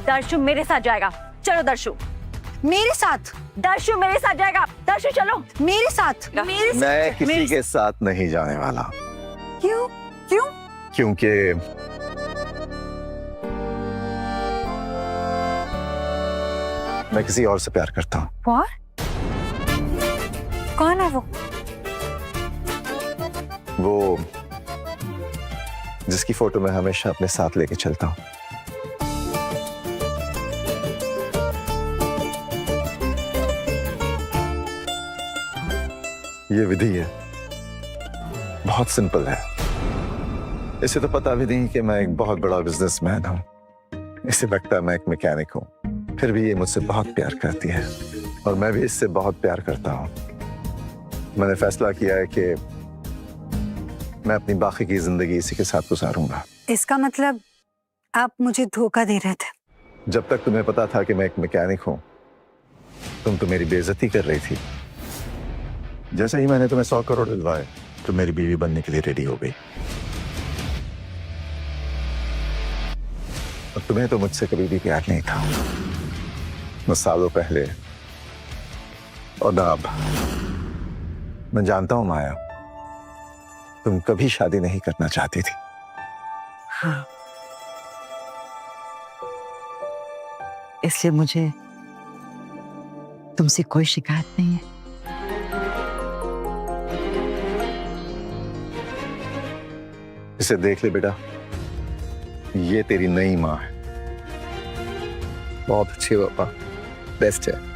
दर्शु मेरे साथ जाएगा। चलो दर्शु। मेरे साथ? दर्शु मेरे साथ जाएगा। दर्शु चलो मेरे साथ। मैं किसी के साथ नहीं जाने वाला। क्यों? क्योंकि मैं किसी और से प्यार करता हूँ। कौन है वो? वो जिसकी फोटो मैं हमेशा अपने साथ लेके चलता हूँ। ये विधि है, बहुत सिंपल है। इसे तो पता भी नहीं कि मैं एक बहुत बड़ा बिजनेसमैन हूँ। इसे लगता है मैं एक मैकेनिक हूँ, फिर भी ये मुझसे बहुत प्यार करती है और मैं भी इससे बहुत प्यार करता हूँ। मैंने फैसला किया है कि मैं अपनी बाकी की जिंदगी इसी के साथ गुजारूंगा। इसका मतलब आप मुझे धोखा दे रहे थे? जब तक तुम्हें पता था कि मैं एक मैकेनिक हूँ, तुम तो मेरी बेइज्जती कर रही थी। जैसे ही मैंने तुम्हें 100 करोड़ दिलवाए, तो मेरी बीवी बनने के लिए रेडी हो गई। और तुम्हें तो मुझसे कभी भी प्यार नहीं था। मैं सालों पहले और ना अब। मैं जानता हूं माया, तुम कभी शादी नहीं करना चाहती थी। हाँ, इसलिए मुझे तुमसे कोई शिकायत नहीं है। इसे देख ले बेटा, ये तेरी नई माँ है। बहुत अच्छी पापा, बेस्ट है।